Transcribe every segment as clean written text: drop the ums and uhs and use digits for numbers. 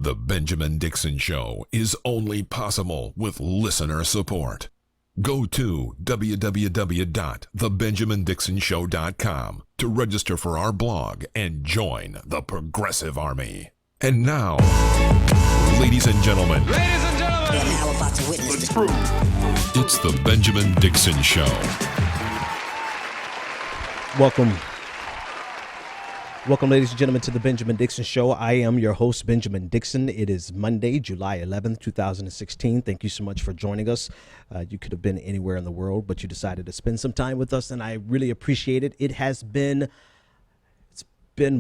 The Benjamin Dixon Show is only possible with listener support. Go to www.thebenjamindixonshow.com to register for our blog and join the Progressive Army. And now, ladies and gentlemen, we are now about to witness the truth. It's the Benjamin Dixon Show. Welcome, ladies and gentlemen, to the Benjamin Dixon Show. I am your host, Benjamin Dixon. It is Monday, July 11th, 2016. Thank you so much for joining us. You could have been anywhere in the world, but you decided to spend some time with us, and I really appreciate it. It's been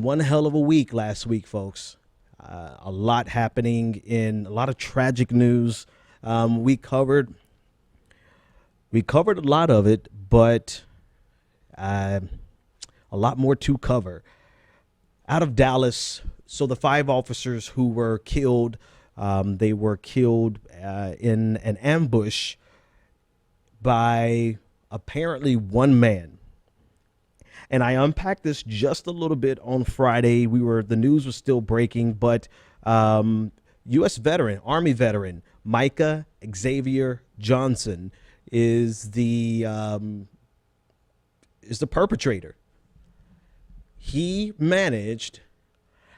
one hell of a week last week, folks. A lot happening in a lot of tragic news. We covered a lot of it, but a lot more to cover. Out of Dallas, so the 5 officers who were killed, they were killed in an ambush by apparently one man. And I unpacked this just a little bit on Friday. The news was still breaking, but U.S. veteran, Army veteran, Micah Xavier Johnson is the perpetrator. He managed,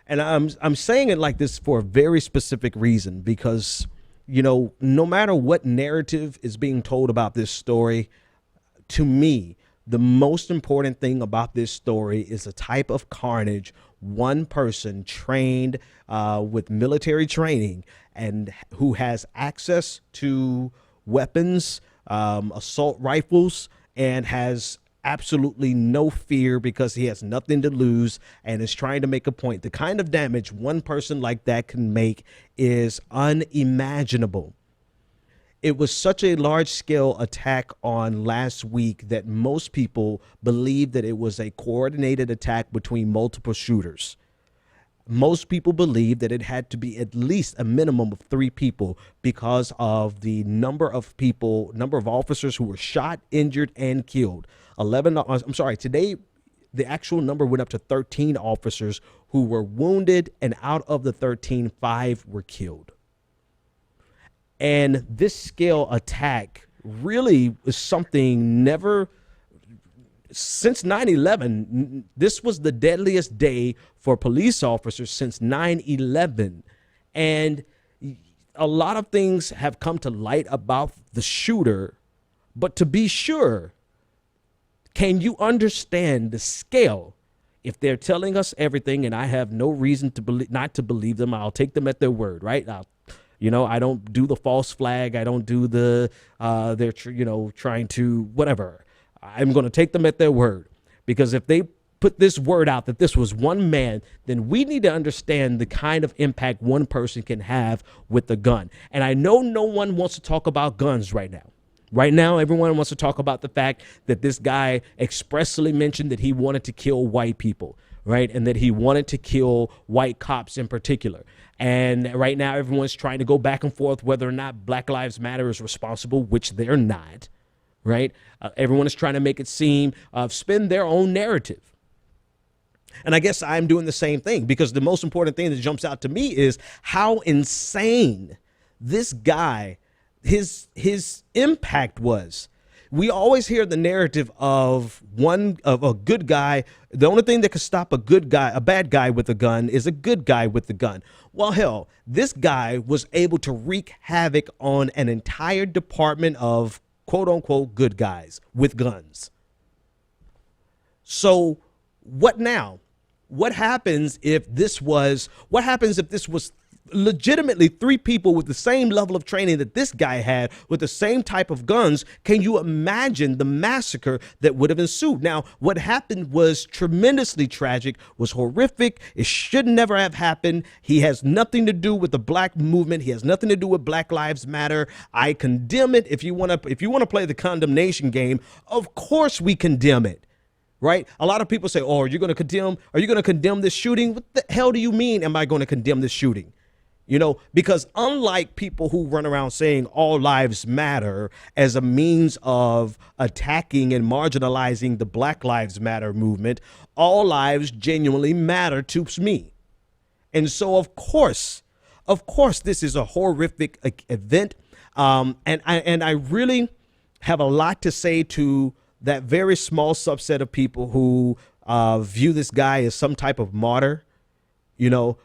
and I'm saying it like this for a very specific reason, because, you know, no matter what narrative is being told about this story, to me, the most important thing about this story is the type of carnage one person trained with military training and who has access to weapons, assault rifles, and has absolutely no fear because he has nothing to lose and is trying to make a point. The kind of damage one person like that can make is unimaginable. It was such a large-scale attack on last week that most people believe that it was a coordinated attack between multiple shooters. Most people believe that it had to be at least a minimum of 3 people because of the number of officers who were shot, injured, and killed. Today, the actual number went up to 13 officers who were wounded, and out of the 13, 5 were killed. And this scale attack really is something never, since 9/11, this was the deadliest day for police officers since 9/11. And a lot of things have come to light about the shooter, but to be sure, can you understand the scale? If they're telling us everything, and I have no reason to believe, not to believe them, I'll take them at their word, right? I don't do the false flag. I don't do the, trying to whatever. I'm going to take them at their word, because if they put this word out that this was one man, then we need to understand the kind of impact one person can have with a gun. And I know no one wants to talk about guns right now. Right now, everyone wants to talk about the fact that this guy expressly mentioned that he wanted to kill white people, right? And that he wanted to kill white cops in particular. And right now, everyone's trying to go back and forth whether or not Black Lives Matter is responsible, which they're not, right? Everyone is trying to make it seem, spin their own narrative. And I guess I'm doing the same thing, because the most important thing that jumps out to me is how insane this guy, his impact was. We always hear the narrative of a good guy. The only thing that can stop a bad guy with a gun is a good guy with the gun. Well, hell, this guy was able to wreak havoc on an entire department of quote unquote good guys with guns. So what now? What happens if this was legitimately 3 people with the same level of training that this guy had with the same type of guns? Can you imagine the massacre that would have ensued? Now, what happened was tremendously tragic, was horrific. It should never have happened. He has nothing to do with the black movement. He has nothing to do with Black Lives Matter. I condemn it. If you want to play the condemnation game, of course we condemn it. Right? A lot of people say, "Oh, are you going to condemn this shooting?" What the hell do you mean, am I going to condemn this shooting? Because unlike people who run around saying all lives matter as a means of attacking and marginalizing the Black Lives Matter movement, all lives genuinely matter to me. And so, of course, Of course, this is a horrific event, and I really have a lot to say to that very small subset of people who view this guy as some type of martyr. No.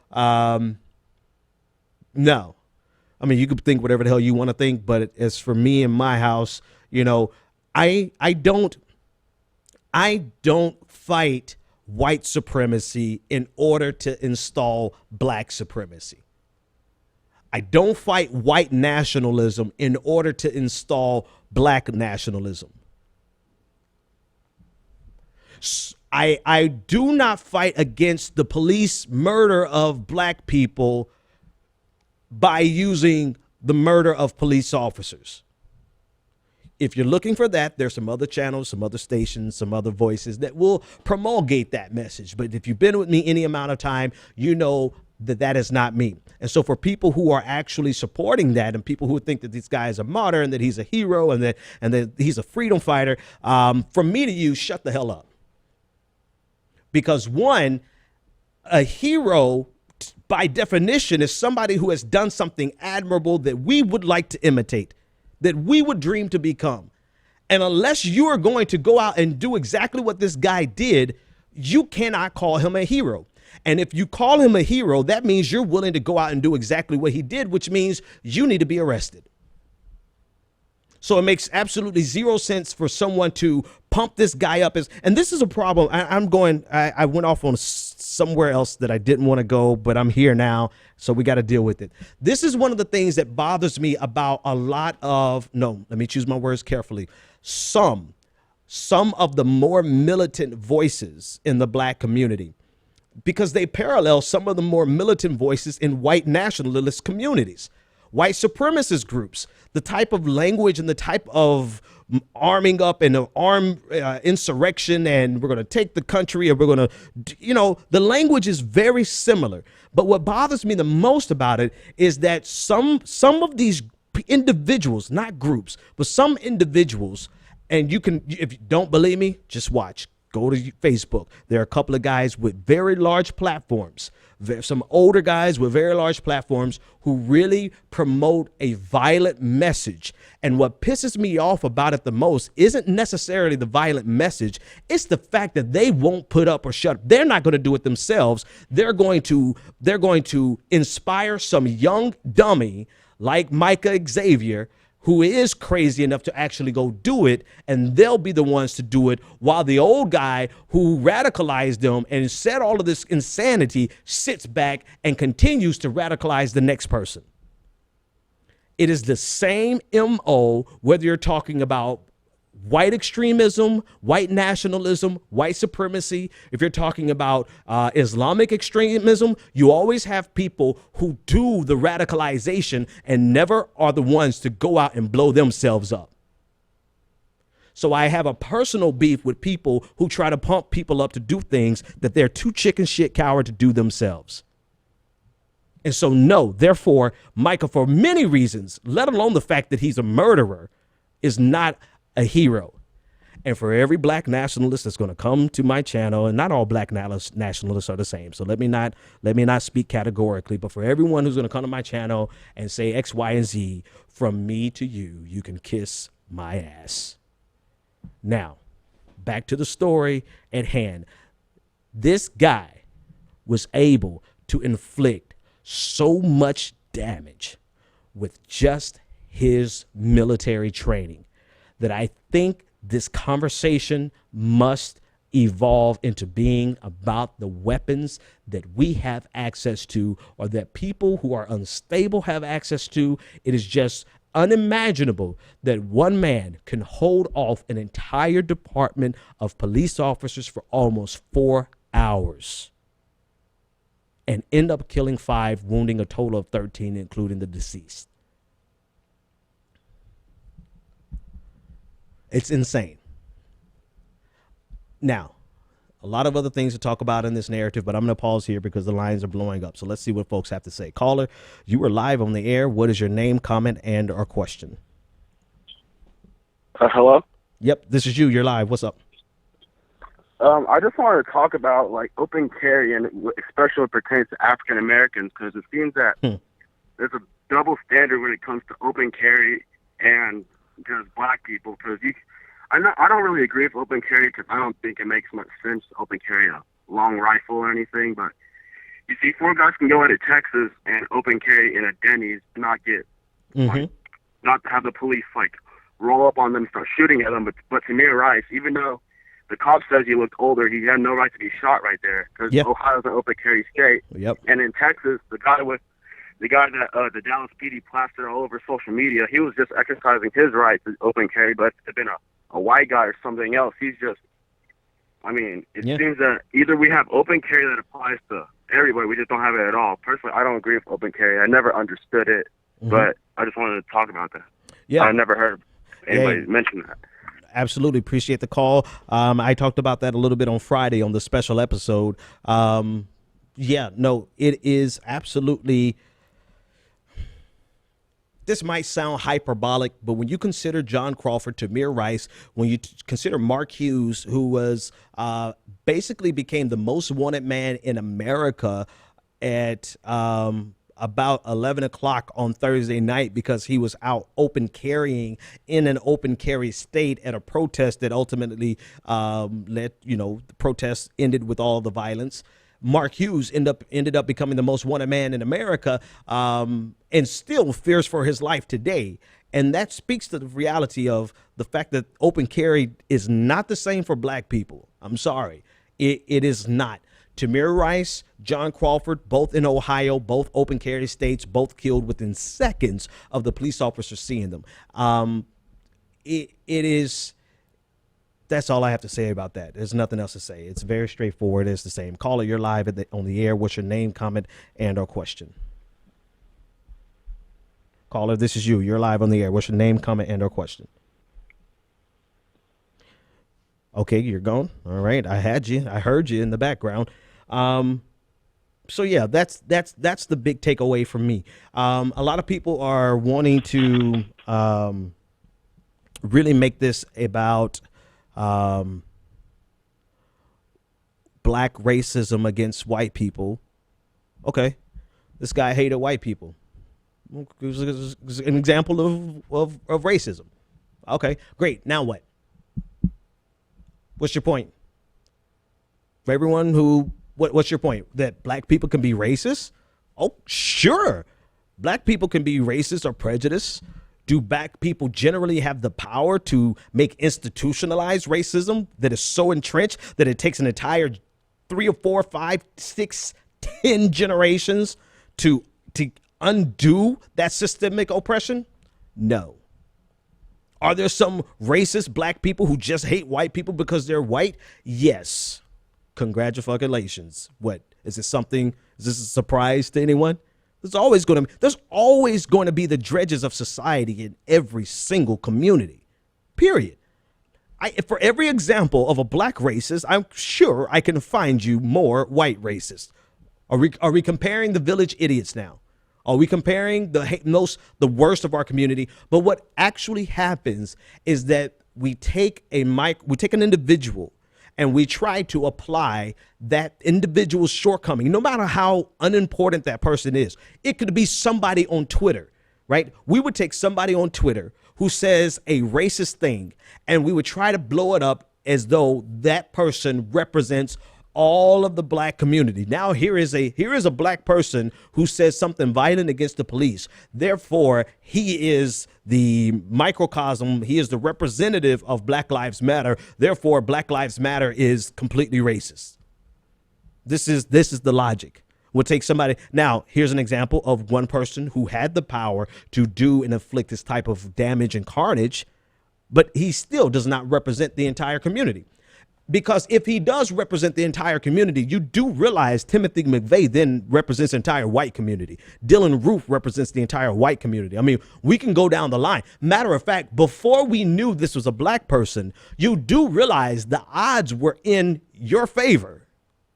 I mean, you could think whatever the hell you want to think, but as for me in my house, I don't fight white supremacy in order to install black supremacy. I don't fight white nationalism in order to install black nationalism. I do not fight against the police murder of black people by using the murder of police officers. If you're looking for that, there's some other channels, some other stations, some other voices that will promulgate that message. But if you've been with me any amount of time, you know that that is not me. And so for people who are actually supporting that, and people who think that this guy is a martyr and that he's a hero and that he's a freedom fighter, from me to you, shut the hell up. Because one, a hero by definition is somebody who has done something admirable that we would like to imitate, that we would dream to become. And unless you are going to go out and do exactly what this guy did, you cannot call him a hero. And if you call him a hero, that means you're willing to go out and do exactly what he did, which means you need to be arrested. So it makes absolutely zero sense for someone to pump this guy up and this is a problem. I went off on somewhere else that I didn't want to go, but I'm here now. So we got to deal with it. This is one of the things that bothers me about a lot of, let me choose my words carefully. Some of the more militant voices in the black community, because they parallel some of the more militant voices in white nationalist communities. White supremacist groups, the type of language and the type of arming up and armed insurrection, and we're going to take the country, and we're going to, the language is very similar. But what bothers me the most about it is that some of these individuals, not groups, but some individuals, and you can, if you don't believe me, just watch. Go to Facebook. There are a couple of guys with very large platforms, some older guys with very large platforms who really promote a violent message. And what pisses me off about it the most isn't necessarily the violent message. It's the fact that they won't put up or shut up. They're not going to do it themselves. They're going to inspire some young dummy like Micah Xavier, who is crazy enough to actually go do it, and they'll be the ones to do it, while the old guy who radicalized them and said all of this insanity sits back and continues to radicalize the next person. It is the same MO, whether you're talking about white extremism, white nationalism, white supremacy. If you're talking about Islamic extremism, you always have people who do the radicalization and never are the ones to go out and blow themselves up. So I have a personal beef with people who try to pump people up to do things that they're too chicken shit coward to do themselves. And so no, therefore, Micah, for many reasons, let alone the fact that he's a murderer, is not a hero. And for every black nationalist that's going to come to my channel, and not all black nationalists are the same, so let me not speak categorically, but for everyone who's going to come to my channel and say X, Y, and Z, from me to you, you can kiss my ass. Now, back to the story at hand. This guy was able to inflict so much damage with just his military training that I think this conversation must evolve into being about the weapons that we have access to, or that people who are unstable have access to. It is just unimaginable that one man can hold off an entire department of police officers for almost 4 hours and end up killing 5, wounding a total of 13, including the deceased. It's insane. Now, a lot of other things to talk about in this narrative, but I'm going to pause here because the lines are blowing up. So let's see what folks have to say. Caller, you are live on the air. What is your name, comment, and or question? Hello? Yep, this is you. You're live. What's up? I just wanted to talk about open carry, and especially what pertains to African Americans, because it seems that there's a double standard when it comes to open carry and just black people. Because I don't really agree with open carry because I don't think it makes much sense to open carry a long rifle or anything. But you see, 4 guys can go into Texas and open carry in a Denny's and not get, like, not have the police like roll up on them and start shooting at them. But Tamir Rice, even though the cop says he looked older, he had no right to be shot right there because Ohio's an open carry state. And in Texas, the guy that the Dallas PD plastered all over social media, he was just exercising his right to open carry, but if it had been a white guy or something else, he's just, I mean, it seems that either we have open carry that applies to everybody, we just don't have it at all. Personally, I don't agree with open carry. I never understood it, but I just wanted to talk about that. I never heard anybody mention that. Absolutely appreciate the call. I talked about that a little bit on Friday on the special episode. It is absolutely. This might sound hyperbolic, but when you consider John Crawford, Tamir Rice, when you consider Mark Hughes, who was basically became the most wanted man in America at about 11 o'clock on Thursday night because he was out open carrying in an open carry state at a protest that ultimately the protest ended with all the violence. Mark Hughes ended up becoming the most wanted man in America and still fears for his life today. And that speaks to the reality of the fact that open carry is not the same for black people. I'm sorry. It is not. Tamir Rice, John Crawford, both in Ohio, both open carry states, both killed within seconds of the police officers seeing them. It is. That's all I have to say about that. There's nothing else to say. It's very straightforward. It's the same. Caller, you're live on the air. What's your name, comment, and or question? Caller, this is you. You're live on the air. What's your name, comment, and or question? Okay, you're gone. All right, I had you. I heard you in the background. So yeah, that's the big takeaway from me. A lot of people are wanting to really make this about black racism against white people. Okay, this guy hated white people. An example of racism. Okay, great. Now what? What's your point? For everyone what's your point? That black people can be racist? Oh, sure. Black people can be racist or prejudiced. Do black people generally have the power to make institutionalized racism that is so entrenched that it takes an entire 3 or 4, 5, 6, 10 generations to undo that systemic oppression? No. Are there some racist black people who just hate white people because they're white? Yes. Congratulations. What? Is this a surprise to anyone? There's always going to be the dredges of society in every single community, period. For every example of a black racist, I'm sure I can find you more white racists. Are we comparing the village idiots now? Are we comparing the worst of our community? But what actually happens is that we take an individual and we try to apply that individual's shortcoming, no matter how unimportant that person is. It could be somebody on Twitter, right? We would take somebody on Twitter who says a racist thing, and we would try to blow it up as though that person represents all of the black community. Now here is a black person who says something violent against the police. Therefore, he is the microcosm. He is the representative of Black Lives Matter. Therefore, Black Lives Matter is completely racist. This is the logic. We'll take somebody. Now, here's an example of one person who had the power to do and inflict this type of damage and carnage, but he still does not represent the entire community. Because if he does represent the entire community, you do realize Timothy McVeigh then represents the entire white community. Dylan Roof represents the entire white community. I mean, we can go down the line. Matter of fact, before we knew this was a black person, you do realize the odds were in your favor,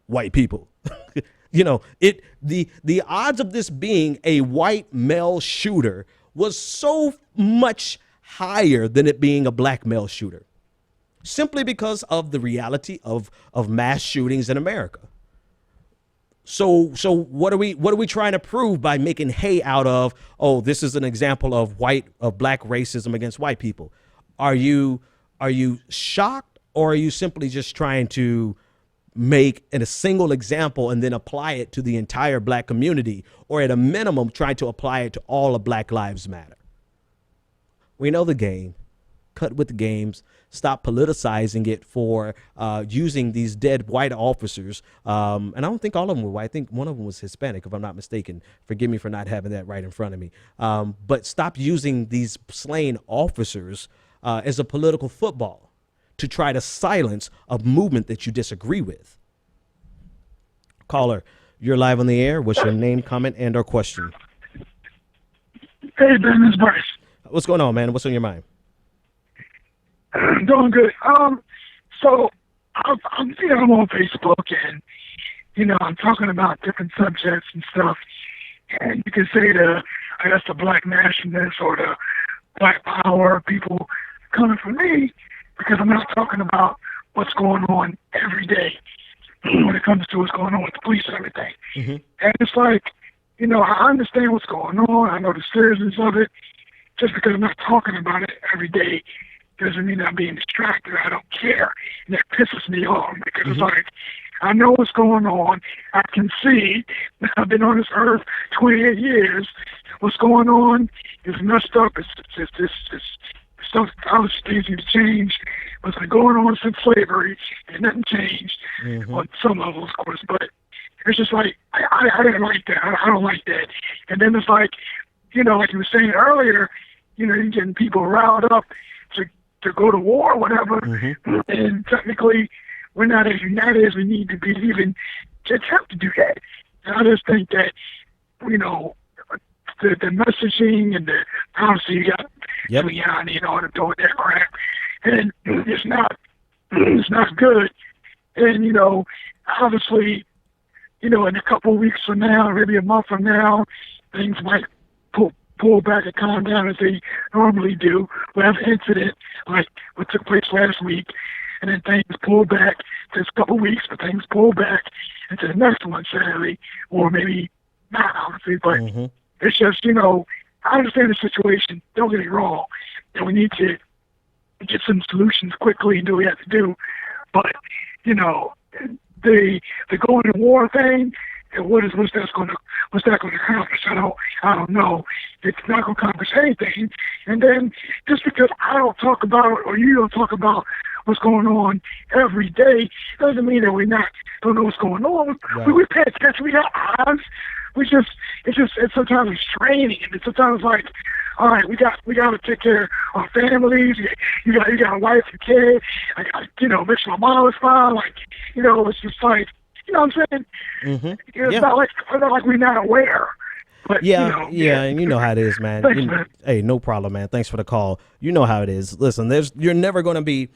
white people. The odds of this being a white male shooter was so much higher than it being a black male shooter. Simply because of the reality of mass shootings in America. So what are we trying to prove by making hay out of, oh, this is an example of black racism against white people? Are you shocked, or are you simply just trying to make a single example and then apply it to the entire black community, or at a minimum trying to apply it to all of Black Lives Matter? We know the game. Cut with the games. Stop politicizing it for using these dead white officers. And I don't think all of them were white. I think one of them was Hispanic, if I'm not mistaken. Forgive me for not having that right in front of me. But stop using these slain officers as a political football to try to silence a movement that you disagree with. Caller, you're live on the air. What's your name, comment, and or question? Hey, Ben, it's Bryce. What's going on, man? What's on your mind? Doing good. So I'm on Facebook, and I'm talking about different subjects and stuff, and you can say the black nationalists or the black power people coming for me because I'm not talking about what's going on every day when it comes to what's going on with the police and everything. Mm-hmm. And it's like, I understand what's going on. I know the seriousness of it. Just because I'm not talking about it every day doesn't mean I'm being distracted. I don't care. And that pisses me off because it's like, I know what's going on. I can see. I've been on this earth 28 years. What's going on is messed up. It's stuff obviously things need to change. What's been going on since slavery, and nothing changed on some levels, of course. But it's just like, I didn't like that. I don't like that. And then it's like, like you were saying earlier, you're getting people riled up to go to war or whatever. Mm-hmm. And technically, we're not as united as we need to be to even to attempt to do that. And I just think that, the messaging and the policy you got Giuliani and all them doing that crap, and it's not good. And, obviously, in a couple of weeks from now, maybe a month from now, things might pull back and calm down as they normally do. We'll have an incident like what took place last week, and then things pull back to a couple of weeks, but things pull back into the next one, sadly, or maybe not, honestly. But it's just, I understand the situation. Don't get me wrong. And we need to get some solutions quickly and do what we have to do. But, the going to war thing, and what's that going to accomplish? I don't know. It's not going to accomplish anything. And then just because I don't talk about it or you don't talk about what's going on every day doesn't mean that we don't know what's going on. Right. We pay attention. We got eyes. It's sometimes it's straining, and it's sometimes like, all right, we got to take care of our families. You got a wife and kid. I got make sure my mom is fine. Like, it's just like, you know what I'm saying? Mm-hmm. It's not like we're not aware. But, and you know how it is, man. Thanks, man. Hey, no problem, man. Thanks for the call. You know how it is. Listen, you're never going to be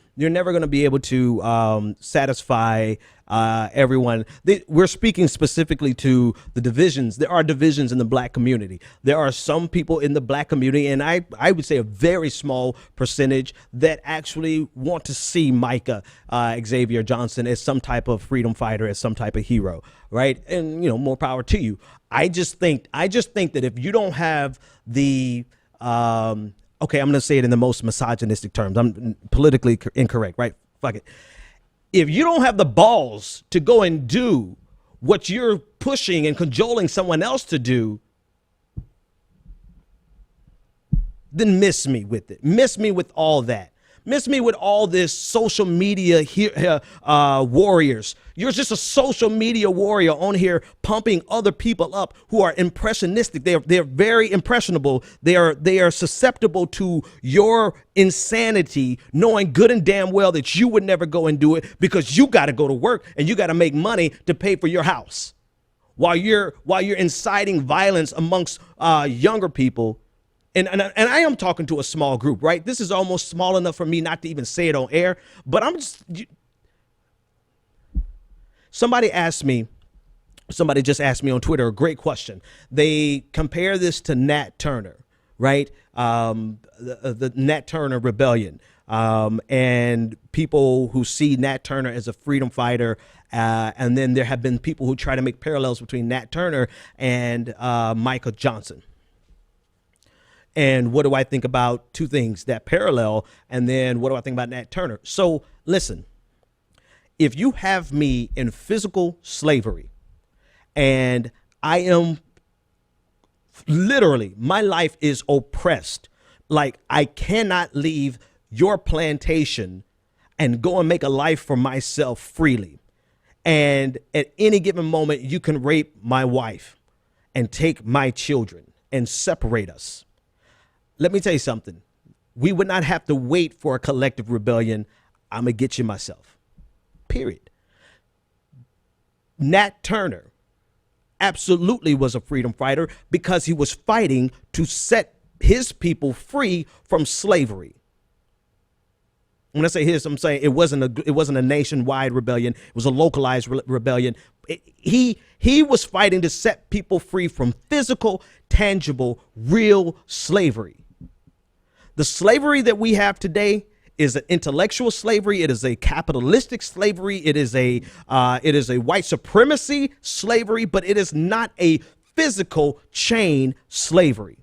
able to satisfy everyone. We're speaking specifically to the divisions. There are divisions in the black community. There are some people in the black community, and I would say a very small percentage, that actually want to see Micah Xavier Johnson as some type of freedom fighter, as some type of hero, right? And more power to you. I just think that if you don't have the I'm going to say it in the most misogynistic terms. I'm politically incorrect, right? Fuck it. If you don't have the balls to go and do what you're pushing and cajoling someone else to do, then miss me with it. Miss me with all that. Miss me with all this social media warriors. You're just a social media warrior on here pumping other people up who are impressionistic. They're very impressionable. They are susceptible to your insanity, knowing good and damn well that you would never go and do it because you got to go to work and you got to make money to pay for your house. While you're inciting violence amongst younger people. And I am talking to a small group, right? This is almost small enough for me not to even say it on air, but somebody just asked me on Twitter a great question. They compare this to Nat Turner, right? the Nat Turner rebellion, and people who see Nat Turner as a freedom fighter. And then there have been people who try to make parallels between Nat Turner and Michael Johnson. And what do I think about two things, that parallel, and then what do I think about Nat Turner? So listen, if you have me in physical slavery and I am literally, my life is oppressed, like I cannot leave your plantation and go and make a life for myself freely. And at any given moment, you can rape my wife and take my children and separate us. Let me tell you something. We would not have to wait for a collective rebellion. I'm going to get you myself. Period. Nat Turner absolutely was a freedom fighter because he was fighting to set his people free from slavery. When I say his, I'm saying it wasn't a nationwide rebellion. It was a localized rebellion. He was fighting to set people free from physical, tangible, real slavery. The slavery that we have today is an intellectual slavery. It is a capitalistic slavery. It is a white supremacy slavery, but it is not a physical chain slavery.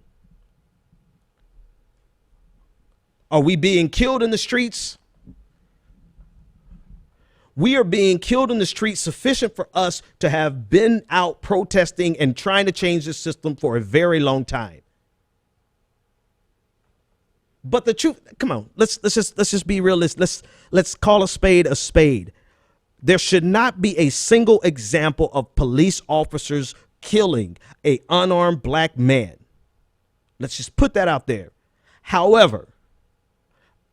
Are we being killed in the streets? We are being killed in the streets sufficient for us to have been out protesting and trying to change the system for a very long time. But the truth, come on, let's just be realistic. Let's call a spade a spade. There should not be a single example of police officers killing an unarmed black man. Let's just put that out there. However,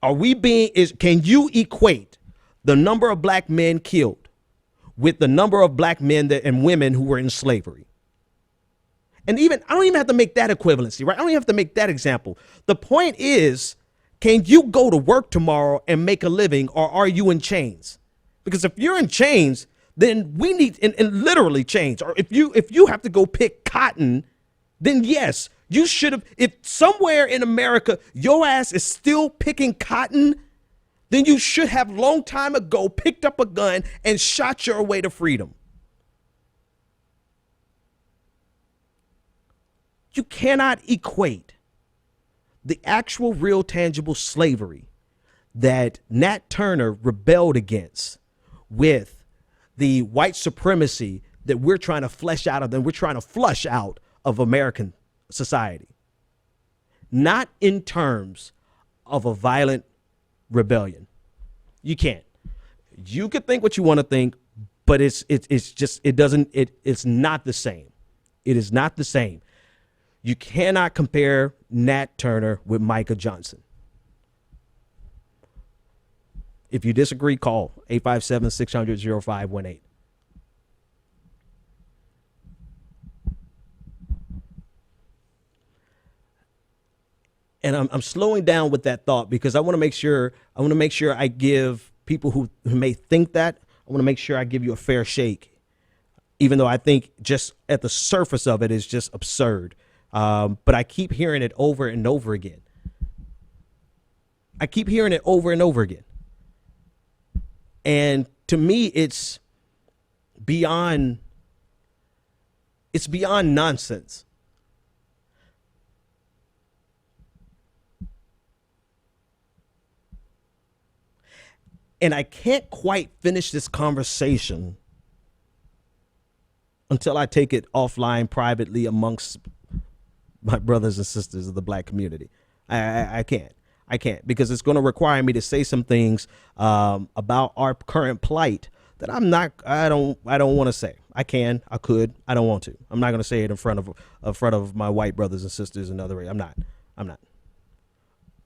can you equate the number of black men killed with the number of black men and women who were in slavery? And I don't even have to make that equivalency, right? I don't even have to make that example. The point is, can you go to work tomorrow and make a living, or are you in chains? Because if you're in chains, then we need, and literally chains, or if you have to go pick cotton, then yes, you should have, if somewhere in America your ass is still picking cotton, then you should have long time ago picked up a gun and shot your way to freedom. You cannot equate the actual real tangible slavery that Nat Turner rebelled against with the white supremacy that we're trying to flush out of American society. Not in terms of a violent rebellion. You can't. You could think what you want to think, but it's not the same. It is not the same. You cannot compare Nat Turner with Micah Johnson. If you disagree, call 857-600-0518. And I'm slowing down with that thought because I want to make sure I give people who may think that, I want to make sure I give you a fair shake, even though I think just at the surface of it is just absurd. But I keep hearing it over and over again. And to me, it's beyond nonsense. And I can't quite finish this conversation until I take it offline privately amongst my brothers and sisters of the black community. I can't because it's going to require me to say some things about our current plight that I don't want to say. I could, I don't want to. I'm not going to say it in front of my white brothers and sisters and other. I'm not.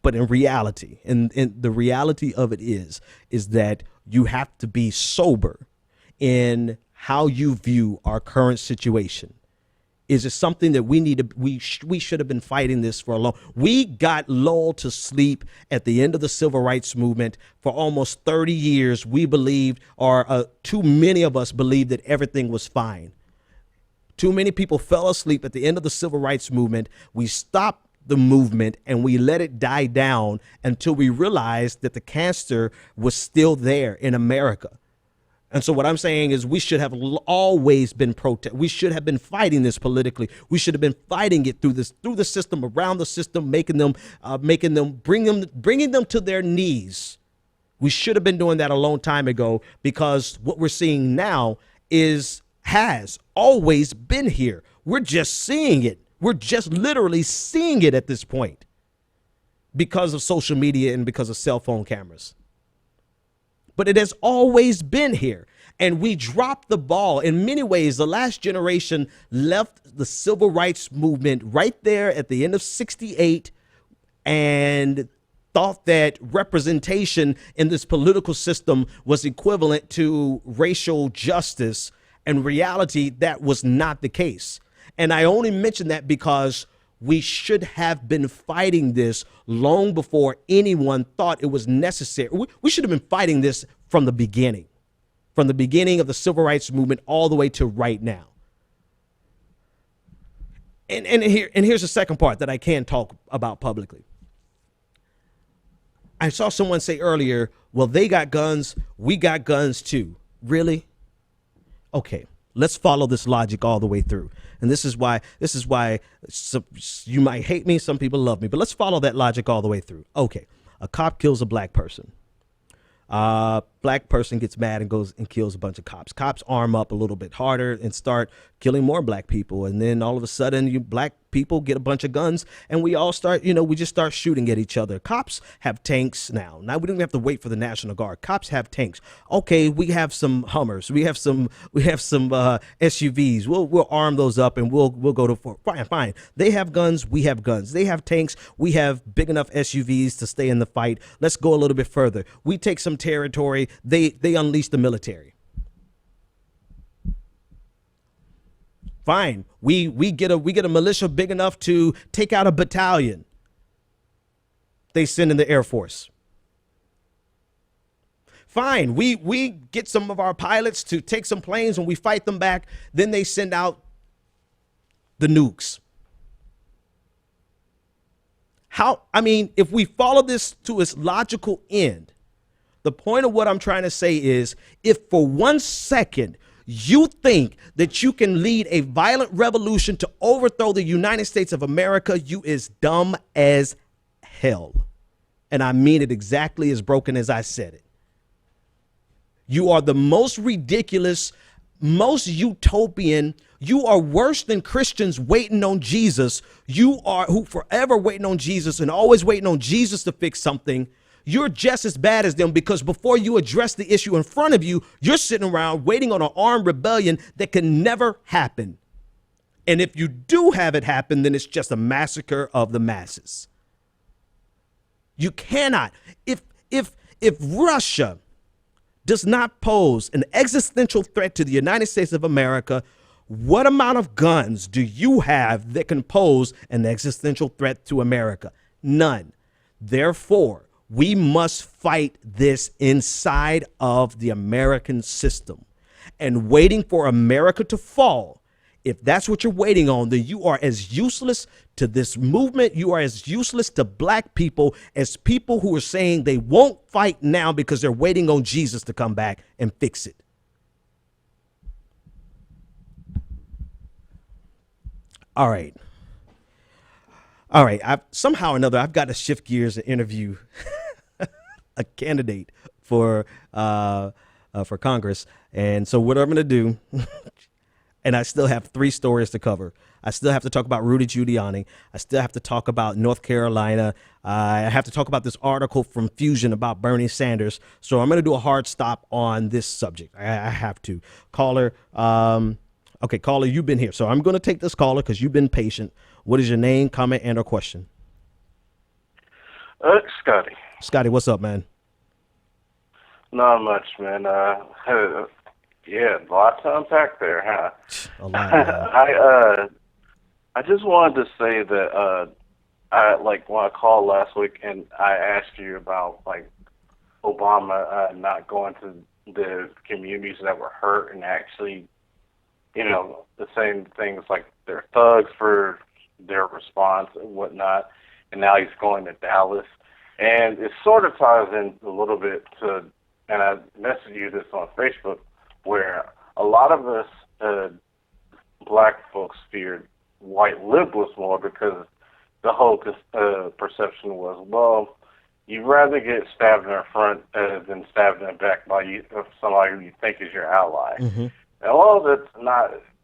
But in reality, and the reality of it is that you have to be sober in how you view our current situation. Is it something that we should have been fighting this for a long? We got lulled to sleep at the end of the civil rights movement for almost 30 years. We believed, or too many of us believed, that everything was fine. Too many people fell asleep at the end of the civil rights movement. We stopped the movement and we let it die down until we realized that the cancer was still there in America. And so what I'm saying is we should have always been we should have been fighting this politically. We should have been fighting it through the system, around the system, bringing them to their knees. We should have been doing that a long time ago, because what we're seeing now has always been here. We're just seeing it. We're just literally seeing it at this point because of social media and because of cell phone cameras. But it has always been here. And we dropped the ball. In many ways, the last generation left the civil rights movement right there at the end of 68 and thought that representation in this political system was equivalent to racial justice. In reality, that was not the case. And I only mention that because we should have been fighting this long before anyone thought it was necessary. We should have been fighting this from the beginning of the civil rights movement all the way to right now. And here's the second part that I can talk about publicly. I saw someone say earlier, well, they got guns, we got guns too. Really? Okay, let's follow this logic all the way through. And this is why you might hate me, some people love me, but let's follow that logic all the way through. Okay, a cop kills a black person. Black person gets mad and goes and kills a bunch of cops. Cops arm up a little bit harder and start killing more black people. And then all of a sudden, you black people get a bunch of guns and we all start, we just start shooting at each other. Cops have tanks now. Now we don't have to wait for the National Guard. Cops have tanks. Okay, we have some Hummers. We have some SUVs. We'll arm those up and we'll go to fine. They have guns. We have guns. They have tanks. We have big enough SUVs to stay in the fight. Let's go a little bit further. We take some territory. They unleash the military. Fine. We get a militia big enough to take out a battalion. They send in the Air Force. Fine. We get some of our pilots to take some planes and we fight them back. Then they send out the nukes. If we follow this to its logical end, the point of what I'm trying to say is, if for 1 second you think that you can lead a violent revolution to overthrow the United States of America, you is dumb as hell. And I mean it exactly as broken as I said it. You are the most ridiculous, most utopian. You are worse than Christians waiting on Jesus. You are who forever waiting on Jesus and always waiting on Jesus to fix something. You're just as bad as them, because before you address the issue in front of you, you're sitting around waiting on an armed rebellion that can never happen. And if you do have it happen, then it's just a massacre of the masses. You cannot. If Russia does not pose an existential threat to the United States of America, what amount of guns do you have that can pose an existential threat to America? None. Therefore, we must fight this inside of the American system. And waiting for America to fall, if that's what you're waiting on, then you are as useless to this movement. You are as useless to black people as people who are saying they won't fight now because they're waiting on Jesus to come back and fix it. All right. Somehow or another, I've got to shift gears and interview a candidate for Congress. And so what I'm going to do, and I still have 3 stories to cover. I still have to talk about Rudy Giuliani. I still have to talk about North Carolina. I have to talk about this article from Fusion about Bernie Sanders. So I'm going to do a hard stop on this subject. I have to. Caller, okay, caller, you've been here. So I'm going to take this caller because you've been patient. What is your name, comment, and or question? Scotty. Scotty, what's up, man? Not much, man. Yeah, a lot to unpack there, huh? A lot, man. I just wanted to say that when I called last week and I asked you about Obama not going to the communities that were hurt and actually, the same things like they're thugs for their response and whatnot. And now he's going to Dallas. And it sort of ties in a little bit to, and I messaged you this on Facebook, where a lot of us black folks feared white liberals more because the whole perception was, well, you'd rather get stabbed in the front than stabbed in the back by somebody who you think is your ally. Mm-hmm. And well,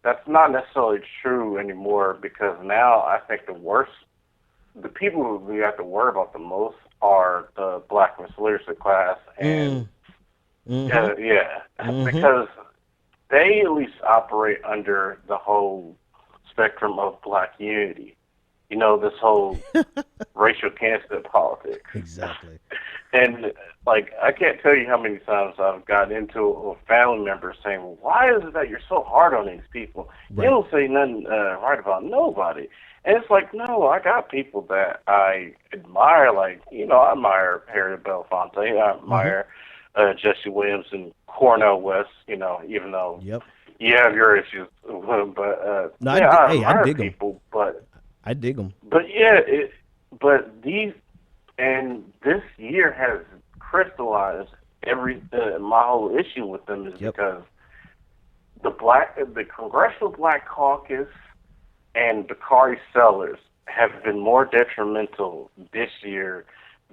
that's not necessarily true anymore, because now I think the people who we have to worry about the most are the black literacy class, and because they at least operate under the whole spectrum of black unity. You know, this whole racial cancel politics. Exactly. And, like, I can't tell you how many times I've gotten into a family member saying, well, why is it that you're so hard on these people? Right. You don't say nothing right about nobody. And it's like, no, I got people that I admire. Like, you know, I admire Harry Belafonte. I admire Jesse Williams and Cornel West, you know, even though you have your issues with him. But, no, I I admire dig people. But I dig them. But, yeah, this year has crystallized my whole issue with them is because the Congressional Black Caucus and Bakari Sellers have been more detrimental this year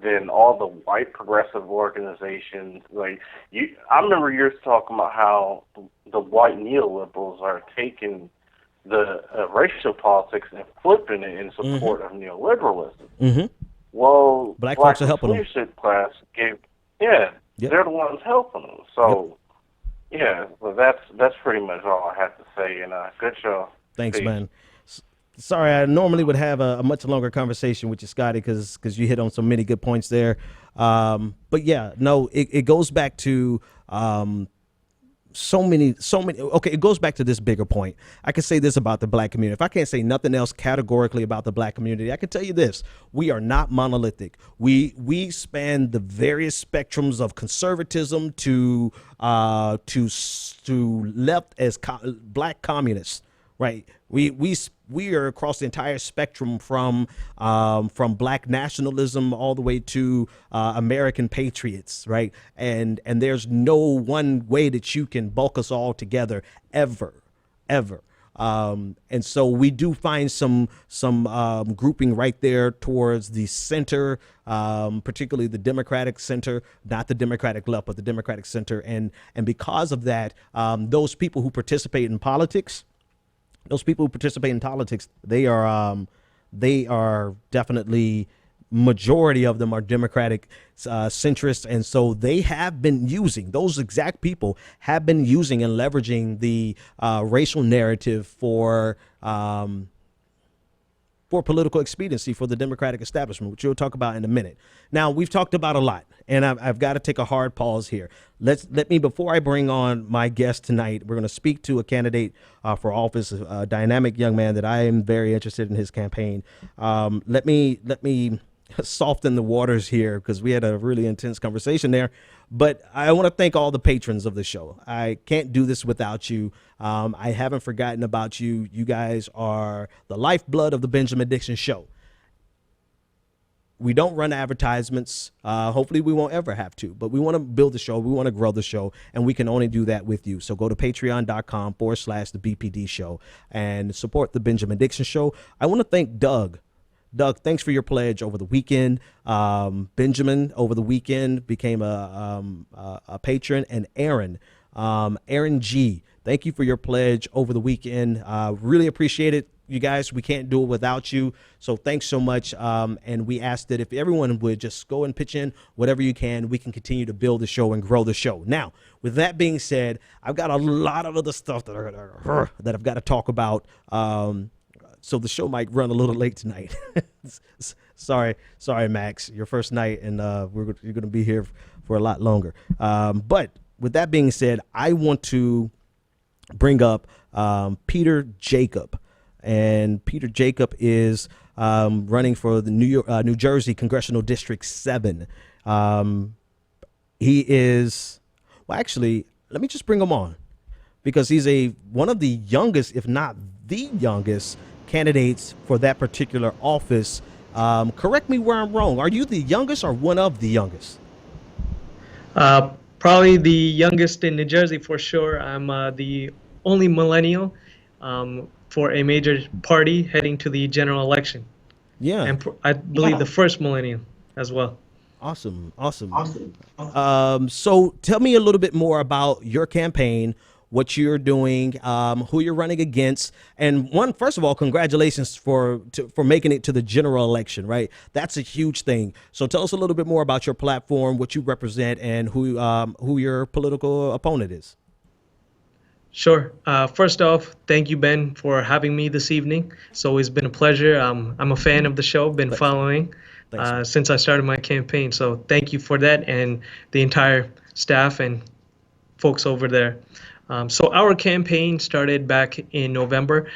than all the white progressive organizations. Like I remember years talking about how the white neoliberals are taking the racial politics and flipping it in support of neoliberalism. Mm-hmm. Well, black folks are helping them. Leadership class they're the ones helping them. So, well, that's pretty much all I have to say. And good show. Thanks, Peace. man. Sorry, I normally would have a much longer conversation with you, Scotty, because you hit on so many good points there. But yeah, no, it goes back to so many. Okay, it goes back to this bigger point. I can say this about the black community. If I can't say nothing else categorically about the black community, I can tell you this: we are not monolithic. We span the various spectrums of conservatism to left as black communists. Right. We are across the entire spectrum from black nationalism all the way to American patriots. Right. And there's no one way that you can bulk us all together ever. And so we do find some grouping right there towards the center, particularly the Democratic center, not the Democratic left, but the Democratic center. And because of that, those people who participate in politics, they are definitely, majority of them are Democratic centrists. And so they have been using, those exact people have been using and leveraging the racial narrative for political expediency for the Democratic establishment, which we'll talk about in a minute. Now, we've talked about a lot, and I've got to take a hard pause here. Let me, before I bring on my guest tonight, we're going to speak to a candidate for office, a dynamic young man that I am very interested in his campaign. Let me soften the waters here because we had a really intense conversation there. But I want to thank all the patrons of the show. I can't do this without you. I haven't forgotten about you. You guys are the lifeblood of the Benjamin Dixon Show. We don't run advertisements. Hopefully we won't ever have to, but we want to build the show. We want to grow the show, and we can only do that with you. So go to patreon.com/the BPD show and support the Benjamin Dixon Show. I want to thank Doug. Doug, thanks for your pledge over the weekend. Benjamin over the weekend became a patron, and Aaron G, thank you for your pledge over the weekend. Really appreciate it, you guys. We can't do it without you. So thanks so much. And we asked that if everyone would just go and pitch in whatever you can, we can continue to build the show and grow the show. Now, with that being said, I've got a lot of other stuff that I've got to talk about. So the show might run a little late tonight. Sorry, Max, your first night, and you're going to be here for a lot longer. But with that being said, I want to bring up Peter Jacob, and Peter Jacob is running for the New Jersey Congressional District 7. He is, well, actually, let me just bring him on because he's one of the youngest, if not the youngest, candidates for that particular office. Correct me where I'm wrong. Are you the youngest or one of the youngest? Probably the youngest in New Jersey for sure. I'm the only millennial for a major party heading to the general election. Yeah. And I believe the first millennial as well. Awesome. So tell me a little bit more about your campaign, what you're doing, who you're running against, and first of all, congratulations for making it to the general election, right? That's a huge thing. So tell us a little bit more about your platform, what you represent, and who your political opponent is. Sure. First off, thank you, Ben, for having me this evening. It's always been a pleasure. I'm a fan of the show, been following since I started my campaign. So thank you for that, and the entire staff and folks over there. So our campaign started back in November.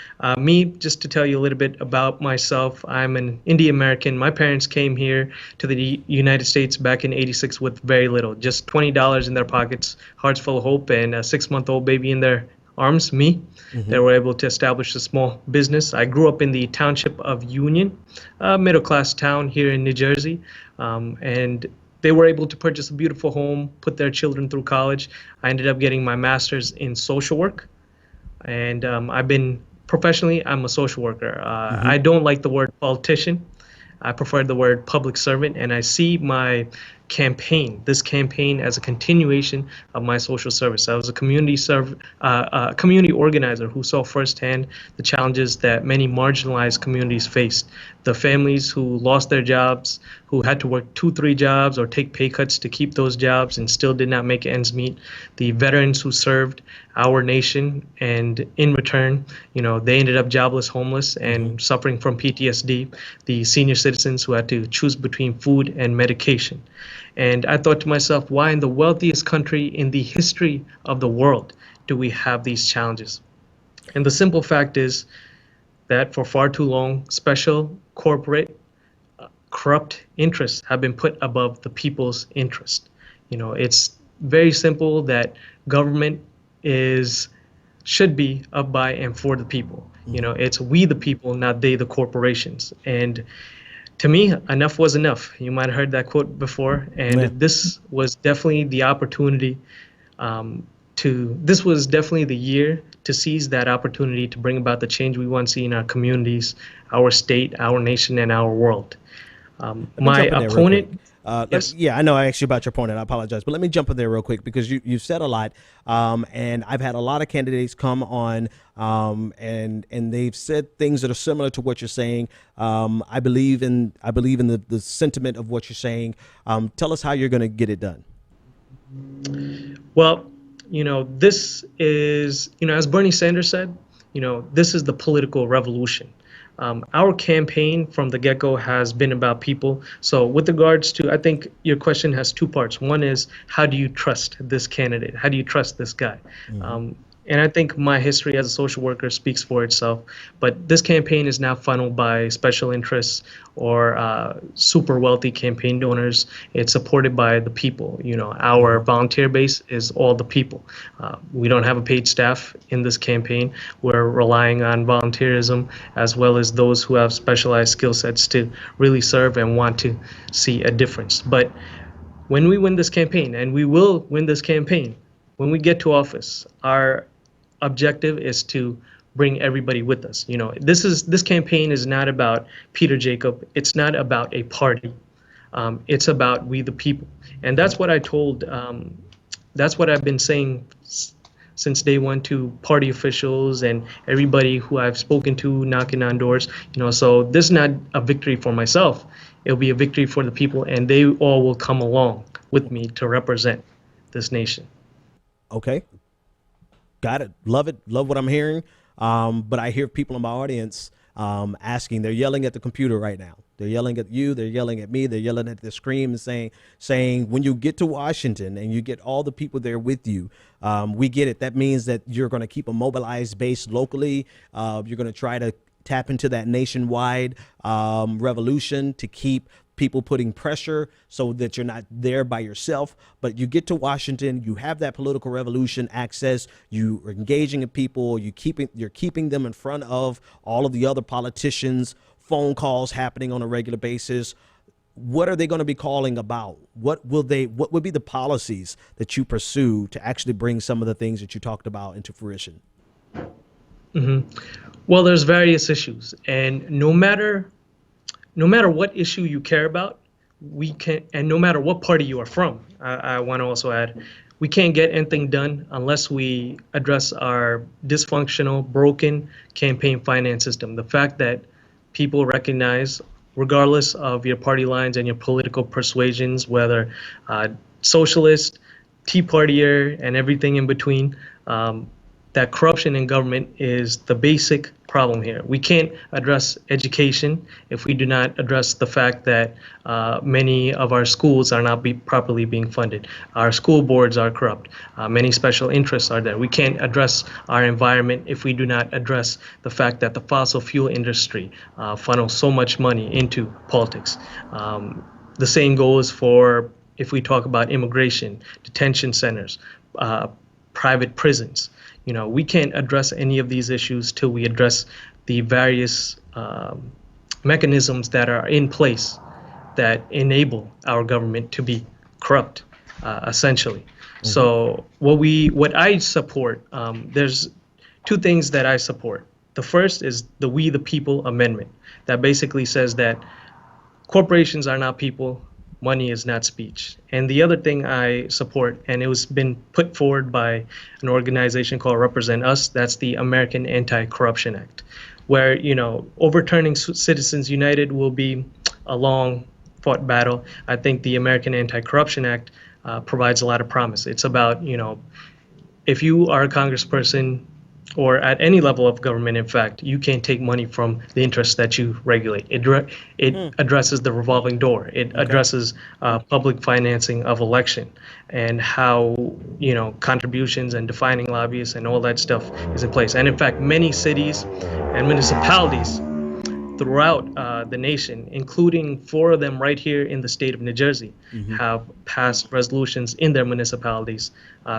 Just to tell you a little bit about myself, I'm an Indian American. My parents came here to the United States back in '86 with very little, just $20 in their pockets, hearts full of hope, and a 6-month-old baby in their arms, me. They were able to establish a small business. I grew up in the township of Union, a middle-class town here in New Jersey, and they were able to purchase a beautiful home, put their children through college. I ended up getting my master's in social work, and professionally, I'm a social worker. I don't like the word politician. I prefer the word public servant, and I see this campaign as a continuation of my social service. I was a community organizer who saw firsthand the challenges that many marginalized communities faced. The families who lost their jobs, who had to work 2-3 jobs or take pay cuts to keep those jobs and still did not make ends meet. The veterans who served our nation, and in return, they ended up jobless, homeless, and suffering from PTSD. The senior citizens who had to choose between food and medication. And I thought to myself, why in the wealthiest country in the history of the world do we have these challenges? And the simple fact is that for far too long, special corporate corrupt interests have been put above the people's interest. It's very simple that government should be of by and for the people. It's we the people, not they the corporations. And to me, enough was enough. You might have heard that quote before, and this was definitely the opportunity this was definitely the year to seize that opportunity to bring about the change we want to see in our communities, our state, our nation, and our world. My opponent. Yes. Yeah, I know I asked you about your opponent. I apologize, but let me jump in there real quick because you've said a lot, and I've had a lot of candidates come on, and they've said things that are similar to what you're saying. I believe in the sentiment of what you're saying. Tell us how you're going to get it done. Well, this is, as Bernie Sanders said, this is the political revolution. Our campaign from the get-go has been about people. So with regards to, I think your question has 2 parts. One is, how do you trust this candidate? How do you trust this guy? And I think my history as a social worker speaks for itself. But this campaign is now funneled by special interests or super wealthy campaign donors. It's supported by the people. Our volunteer base is all the people. We don't have a paid staff in this campaign. We're relying on volunteerism as well as those who have specialized skill sets to really serve and want to see a difference. But when we win this campaign, and we will win this campaign, when we get to office, our objective is to bring everybody with us. This campaign is not about Peter Jacob. It's not about a party. It's about we the people. And that's what that's what I've been saying since day one to party officials and everybody who I've spoken to knocking on doors. So this is not a victory for myself. It'll be a victory for the people, and they all will come along with me to represent this nation. Okay. Got it. Love it. Love what I'm hearing. But I hear people in my audience asking, they're yelling at the computer right now. They're yelling at you. They're yelling at me. They're yelling at the screen and saying, when you get to Washington and you get all the people there with you, we get it. That means that you're going to keep a mobilized base locally. You're going to try to tap into that nationwide revolution to keep people putting pressure so that you're not there by yourself. But you get to Washington, you have that political revolution access, you are engaging in people, you're keeping them in front of all of the other politicians, phone calls happening on a regular basis. What are they going to be calling about? What would be the policies that you pursue to actually bring some of the things that you talked about into fruition? Well, there's various issues, and no matter what issue you care about, and no matter what party you are from, I want to also add, we can't get anything done unless we address our dysfunctional, broken campaign finance system. The fact that people recognize, regardless of your party lines and your political persuasions, whether socialist, Tea Partier, and everything in between, that corruption in government is the basic problem here. We can't address education if we do not address the fact that many of our schools are not properly being funded. Our school boards are corrupt. Many special interests are there. We can't address our environment if we do not address the fact that the fossil fuel industry funnels so much money into politics. The same goes for if we talk about immigration, detention centers, private prisons. We can't address any of these issues till we address the various mechanisms that are in place that enable our government to be corrupt, essentially. So what I support, there's two things that I support. The first is the We the People Amendment that basically says that corporations are not people, money is not speech. And the other thing I support, and it was been put forward by an organization called Represent Us, that's the American Anti-Corruption Act, where, overturning Citizens United will be a long fought battle. I think the American Anti-Corruption Act provides a lot of promise. It's about, if you are a congressperson or at any level of government, in fact, you can't take money from the interests that you regulate. It addresses the revolving door. It addresses public financing of election and how, contributions and defining lobbyists and all that stuff is in place. And in fact, many cities and municipalities throughout the nation, including 4 of them right here in the state of New Jersey, have passed resolutions in their municipalities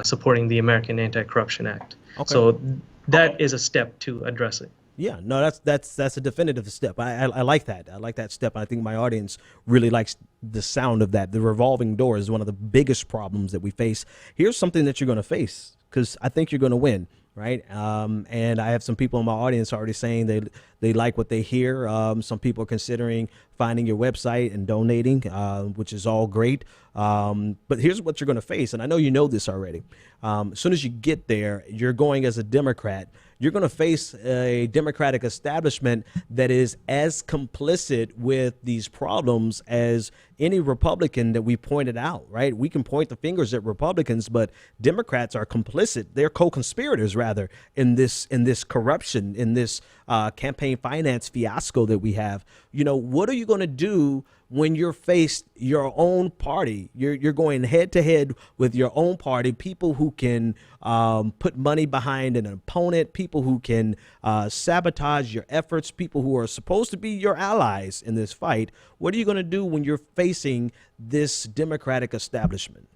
supporting the American Anti-Corruption Act. Okay. So that is a step to address it. Yeah, no, that's a definitive step. I like that. I like that step. I think my audience really likes the sound of that. The revolving door is one of the biggest problems that we face. Here's something that you're going to face, because I think you're going to win, right? And I have some people in my audience already saying they like what they hear. Some people are considering finding your website and donating, which is all great. But here's what you're going to face, and I know you know this already. As soon as you get there, you're going as a Democrat. You're going to face a Democratic establishment that is as complicit with these problems as any Republican that we pointed out, right? We can point the fingers at Republicans, but Democrats are complicit. They're co-conspirators, rather, in this corruption, in this campaign finance fiasco that we have. What are you going to do when you're faced your own party? You're going head to head with your own party, people who can put money behind an opponent, people who can sabotage your efforts, people who are supposed to be your allies in this fight. What are you going to do when you're facing this Democratic establishment?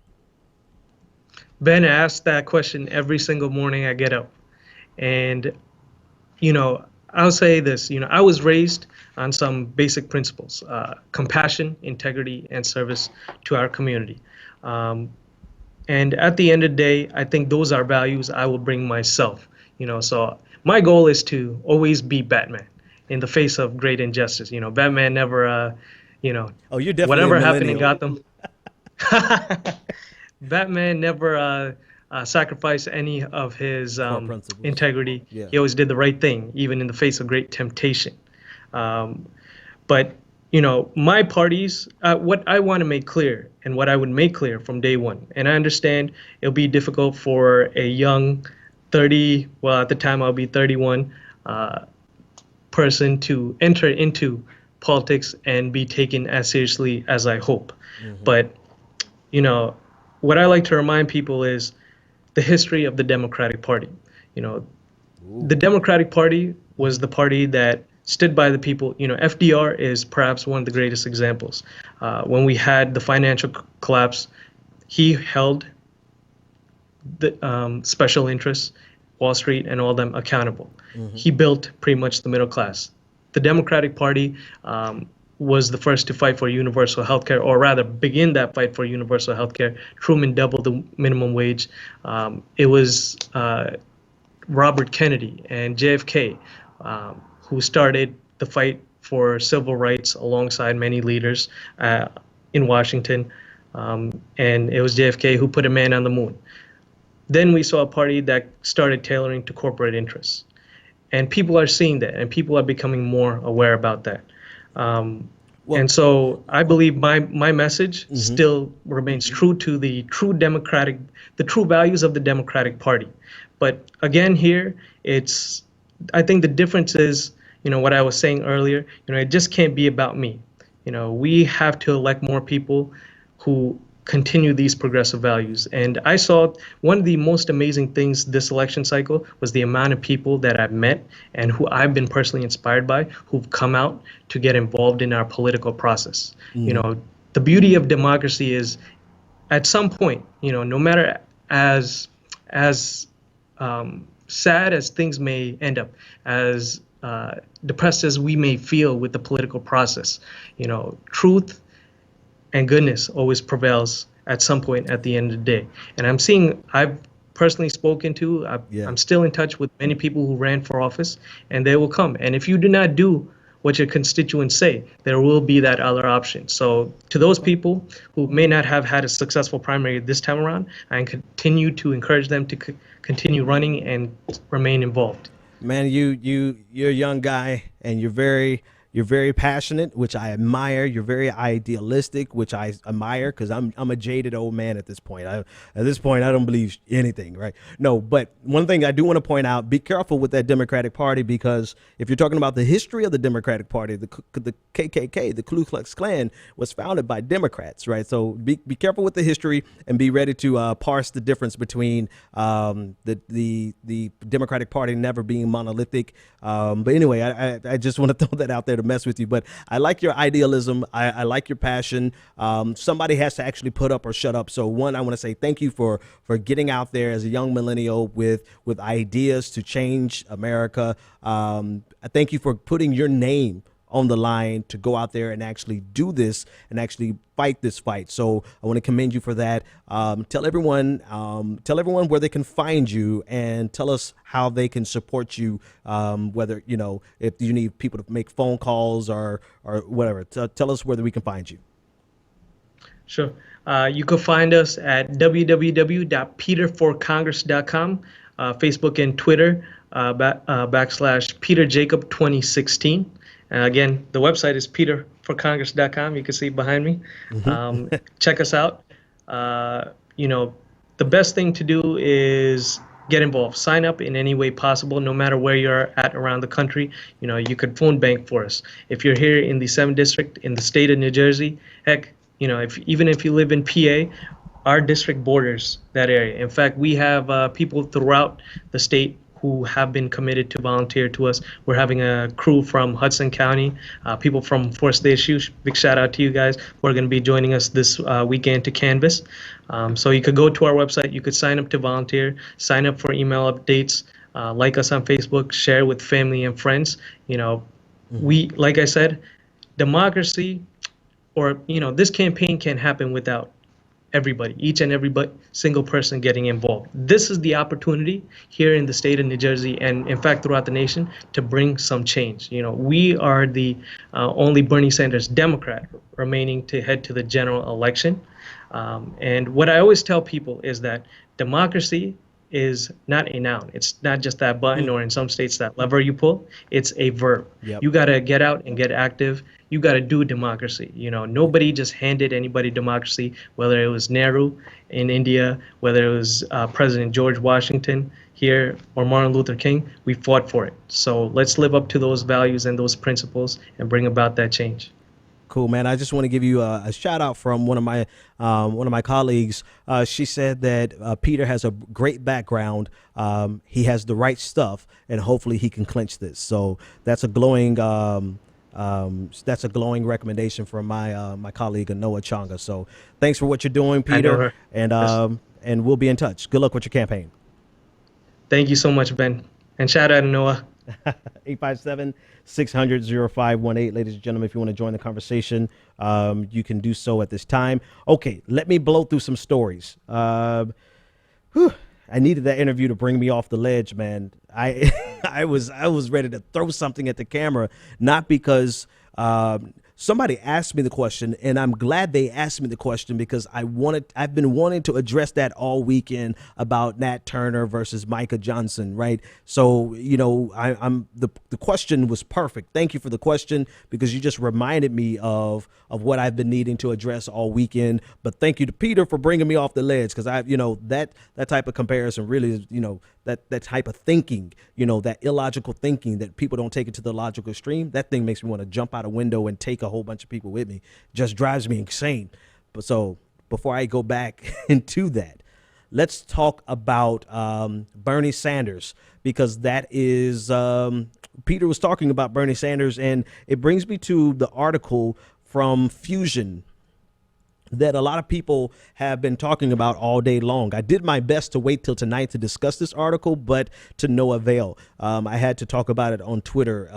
Ben, I ask that question every single morning I get up. And, I'll say this, I was raised on some basic principles, compassion, integrity, and service to our community. And at the end of the day, I think those are values I will bring myself, so my goal is to always be Batman in the face of great injustice. Batman never, you're definitely whatever happened in Gotham, Batman never sacrifice any of his integrity. Yeah. He always did the right thing, even in the face of great temptation. But, my parties, what I want to make clear and what I would make clear from day one, and I understand it'll be difficult for a young at the time I'll be 31, person to enter into politics and be taken as seriously as I hope. But, what I like to remind people is the history of the Democratic Party. The Democratic Party was the party that stood by the people. FDR is perhaps one of the greatest examples. When we had the financial collapse, he held the special interests, Wall Street, and all them accountable. He built pretty much the middle class. The Democratic Party was the first to fight for universal health care, or rather begin that fight for universal health care. Truman doubled the minimum wage. It was Robert Kennedy and JFK who started the fight for civil rights alongside many leaders in Washington. And it was JFK who put a man on the moon. Then we saw a party that started tailoring to corporate interests. And people are seeing that, and people are becoming more aware about that. And so I believe my message still remains true to the true values of the Democratic Party. But again, here, I think the difference is, what I was saying earlier, it just can't be about me. We have to elect more people who continue these progressive values. And I saw one of the most amazing things this election cycle was the amount of people that I've met and who I've been personally inspired by, who've come out to get involved in our political process. The beauty of democracy is, at some point, no matter as sad as things may end up, as depressed as we may feel with the political process, truth and goodness always prevails at some point at the end of the day. And I've personally spoken to, I'm still in touch with many people who ran for office, and they will come. And if you do not do what your constituents say, there will be that other option. So to those people who may not have had a successful primary this time around, I continue to encourage them to continue running and remain involved. Man, you're a young guy, and you're very passionate, which I admire. You're very idealistic, which I admire, because I'm a jaded old man at this point. At this point, I don't believe anything, right? No, but one thing I do want to point out, be careful with that Democratic Party, because if you're talking about the history of the Democratic Party, the KKK, the Ku Klux Klan, was founded by Democrats, right? So be careful with the history, and be ready to parse the difference between the Democratic Party never being monolithic. But anyway, I just want to throw that out there to mess with you. But I like your idealism. I like your passion. Somebody has to actually put up or shut up. So one, I want to say thank you for getting out there as a young millennial with ideas to change America. I thank you for putting your name on the line to go out there and actually do this and actually fight this fight. So I want to commend you for that. Tell everyone where they can find you, and tell us how they can support you, whether, if you need people to make phone calls or whatever. Tell us where we can find you. Sure. You can find us at www.peterforcongress.com, Facebook and Twitter, /PeterJacob2016. Again, the website is peterforcongress.com. You can see behind me. Check us out. The best thing to do is get involved. Sign up in any way possible, no matter where you're at around the country. You could phone bank for us. If you're here in the 7th District in the state of New Jersey, heck, even if you live in PA, our district borders that area. In fact, we have people throughout the state who have been committed to volunteer to us. We're having a crew from Hudson County, people from Forest Issue. Big shout out to you guys who are going to be joining us this weekend to canvas. So you could go to our website, you could sign up to volunteer, sign up for email updates, like us on Facebook, share with family and friends. We, like I said, democracy, or this campaign can't happen without everybody, each and every single person getting involved. This is the opportunity here in the state of New Jersey, and in fact throughout the nation, to bring some change. We are the only Bernie Sanders Democrat remaining to head to the general election. And what I always tell people is that democracy is not a noun. It's not just that button, or in some states that lever you pull. It's a verb. Yep. You got to get out and get active. You got to do democracy. Nobody just handed anybody democracy, whether it was Nehru in India, whether it was President George Washington here, or Martin Luther King. We fought for it. So let's live up to those values and those principles and bring about that change. Cool, man. I just want to give you a shout out from one of my colleagues. She said that Peter has a great background. He has the right stuff, and hopefully he can clinch this. So that's a glowing recommendation from my colleague Anoa Changa. So thanks for what you're doing, I know Peter, her. and we'll be in touch. Good luck with your campaign. Thank you so much, Ben. And shout out to Noah. 857-600-0518. Ladies and gentlemen, if you want to join the conversation, you can do so at this time. Okay, let me blow through some stories. I needed that interview to bring me off the ledge, man. I was ready to throw something at the camera, not because somebody asked me the question, and I'm glad they asked me the question because I've been wanting to address that all weekend about Nat Turner versus Micah Johnson, right? So, the question was perfect. Thank you for the question because you just reminded me of what I've been needing to address all weekend. But thank you to Peter for bringing me off the ledge because that type of comparison really is, that type of thinking, that illogical thinking that people don't take it to the logical extreme. That thing makes me want to jump out a window and take a whole bunch of people with me. Just drives me insane. But so before I go back into that, let's talk about Bernie Sanders, because that is Peter was talking about Bernie Sanders, and it brings me to the article from Fusion that a lot of people have been talking about all day long. I did my best to wait till tonight to discuss this article, but to no avail. I had to talk about it on Twitter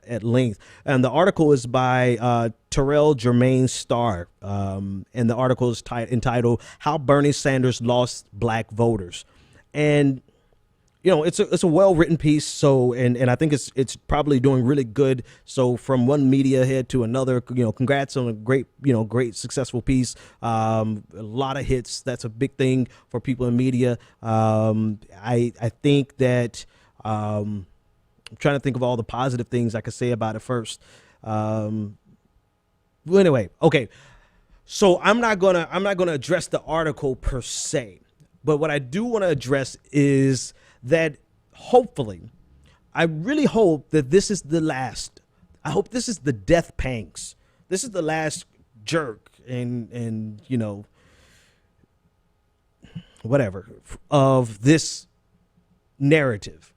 at length. And the article is by Terrell Jermaine Starr. And the article is entitled "How Bernie Sanders Lost Black Voters." And it's a well-written piece. So, and I think it's probably doing really good. So from one media head to another, congrats on a great successful piece. A lot of hits. That's a big thing for people in media. I think that I'm trying to think of all the positive things I could say about it first. Well, anyway, okay. So I'm not gonna address the article per se, but what I do want to address is that hopefully, I really hope that this is the last. I hope this is the death pangs. This is the last jerk and whatever of this narrative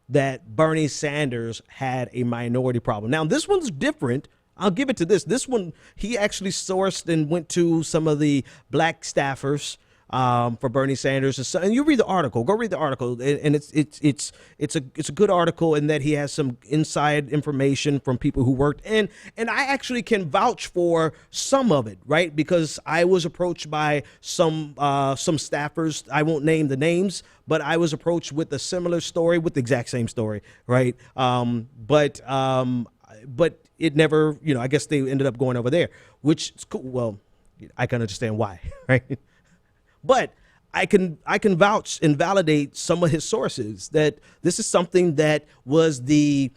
that Bernie Sanders had a minority problem. Now, this one's different. I'll give it to this. This one, he actually sourced and went to some of the black staffers for Bernie Sanders, and you read the article. Go read the article, and it's a good article in that he has some inside information from people who worked, and I actually can vouch for some of it, right? Because I was approached by some staffers. I won't name the names, but I was approached with a similar story, with the exact same story, right? But it never, I guess they ended up going over there, which is cool. Well, I can understand why, right? But I can vouch and validate some of his sources that this is something that was the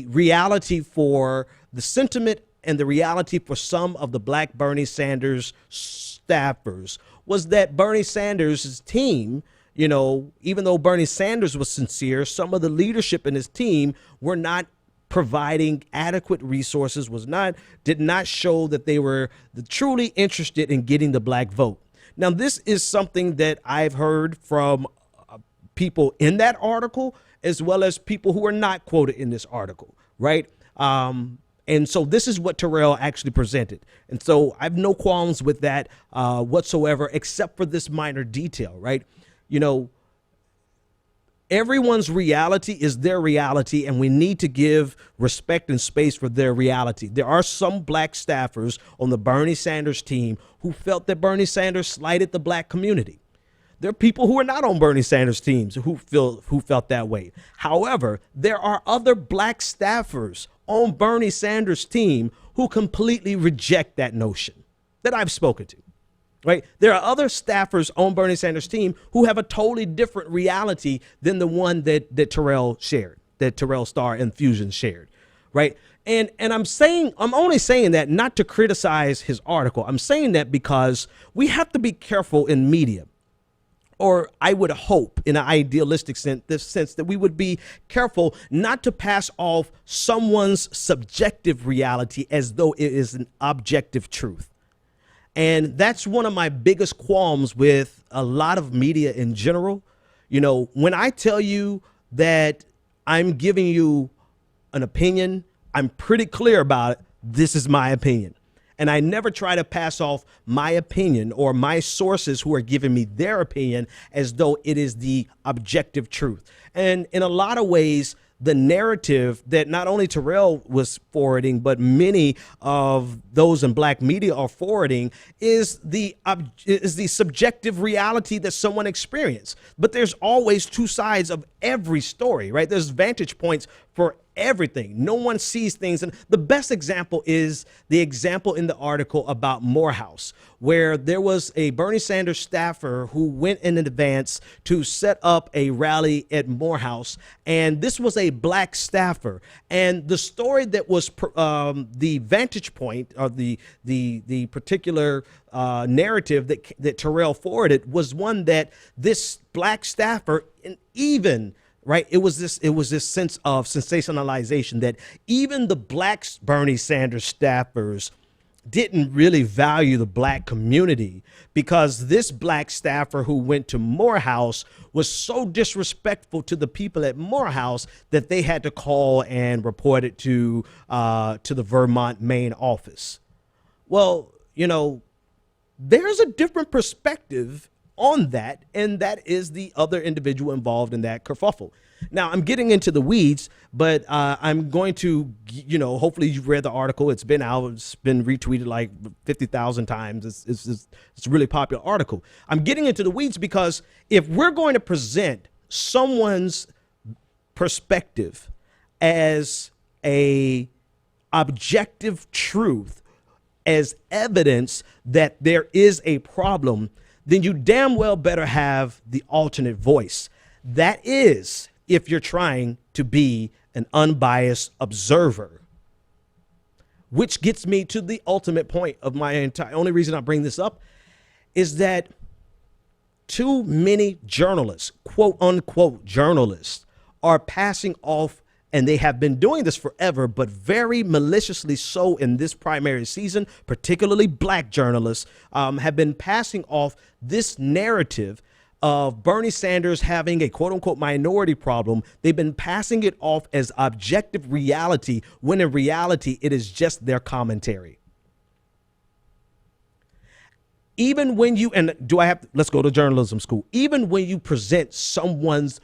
reality for the sentiment and the reality for some of the black Bernie Sanders staffers was that Bernie Sanders' team, even though Bernie Sanders was sincere, some of the leadership in his team were not providing adequate resources, did not show that they were truly interested in getting the black vote. Now, this is something that I've heard from people in that article, as well as people who are not quoted in this article, right? And so this is what Terrell actually presented. And so I have no qualms with that whatsoever, except for this minor detail, right? Everyone's reality is their reality, and we need to give respect and space for their reality. There are some black staffers on the Bernie Sanders team who felt that Bernie Sanders slighted the black community. There are people who are not on Bernie Sanders teams who felt that way. However, there are other black staffers on Bernie Sanders' team who completely reject that notion that I've spoken to. Right. There are other staffers on Bernie Sanders' team who have a totally different reality than the one that Terrell shared, that Terrell Starr and Fusion shared. Right. And I'm only saying that not to criticize his article. I'm saying that because we have to be careful in media or I would hope in an idealistic sense, this sense that we would be careful not to pass off someone's subjective reality as though it is an objective truth. And that's one of my biggest qualms with a lot of media in general. You know, when I tell you that I'm giving you an opinion, I'm pretty clear about it. This is my opinion. And I never try to pass off my opinion or my sources who are giving me their opinion as though it is the objective truth. And in a lot of ways, the narrative that not only Terrell was forwarding, but many of those in black media are forwarding is the subjective reality that someone experienced. But there's always two sides of every story, right? There's vantage points for everything. No one sees things. And the best example is the example in the article about Morehouse, where there was a Bernie Sanders staffer who went in advance to set up a rally at Morehouse. And this was a black staffer. And the story that was the vantage point or the particular narrative that Terrell forwarded was one that this black staffer, and even right, it was this sense of sensationalization that even the black Bernie Sanders staffers didn't really value the black community, because this black staffer who went to Morehouse was so disrespectful to the people at Morehouse that they had to call and report it to the Vermont main office. Well, you know, there's a different perspective on that, and that is the other individual involved in that kerfuffle. Now, I'm getting into the weeds, but I'm going to, you know, hopefully you've read the article. It's been out. It's been retweeted like 50,000 times. It's a really popular article. I'm getting into the weeds because if we're going to present someone's perspective as a objective truth, as evidence that there is a problem, then you damn well better have the alternate voice. That is, if you're trying to be an unbiased observer. Which gets me to the ultimate point of my only reason I bring this up is that too many journalists, quote unquote journalists, are passing off, and they have been doing this forever, but very maliciously so in this primary season, particularly black journalists, have been passing off this narrative of Bernie Sanders having a quote unquote minority problem. They've been passing it off as objective reality, when in reality, it is just their commentary. Even when you, and let's go to journalism school, even when you present someone's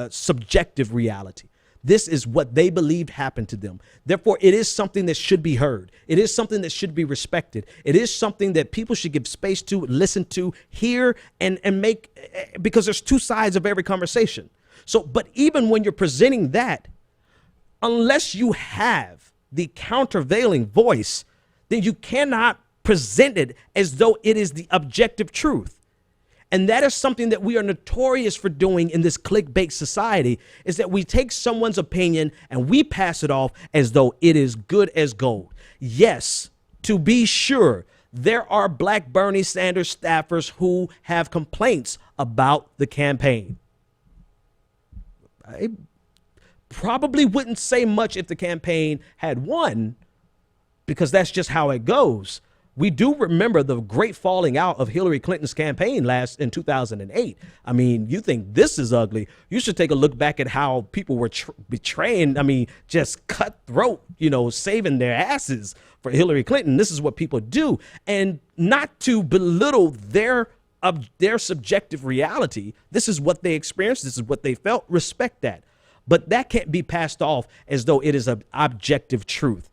subjective reality, this is what they believed happened to them. Therefore, it is something that should be heard. It is something that should be respected. It is something that people should give space to, listen to, hear, and make, because there's two sides of every conversation. So, but even when you're presenting that, unless you have the countervailing voice, then you cannot present it as though it is the objective truth. And that is something that we are notorious for doing in this clickbait society, is that we take someone's opinion and we pass it off as though it is good as gold. Yes, to be sure, there are black Bernie Sanders staffers who have complaints about the campaign. I probably wouldn't say much if the campaign had won, because that's just how it goes. We do remember the great falling out of Hillary Clinton's campaign in 2008. I mean, you think this is ugly. You should take a look back at how people were betraying, just cutthroat, saving their asses for Hillary Clinton. This is what people do. And not to belittle their subjective reality. This is what they experienced. This is what they felt. Respect that. But that can't be passed off as though it is an objective truth.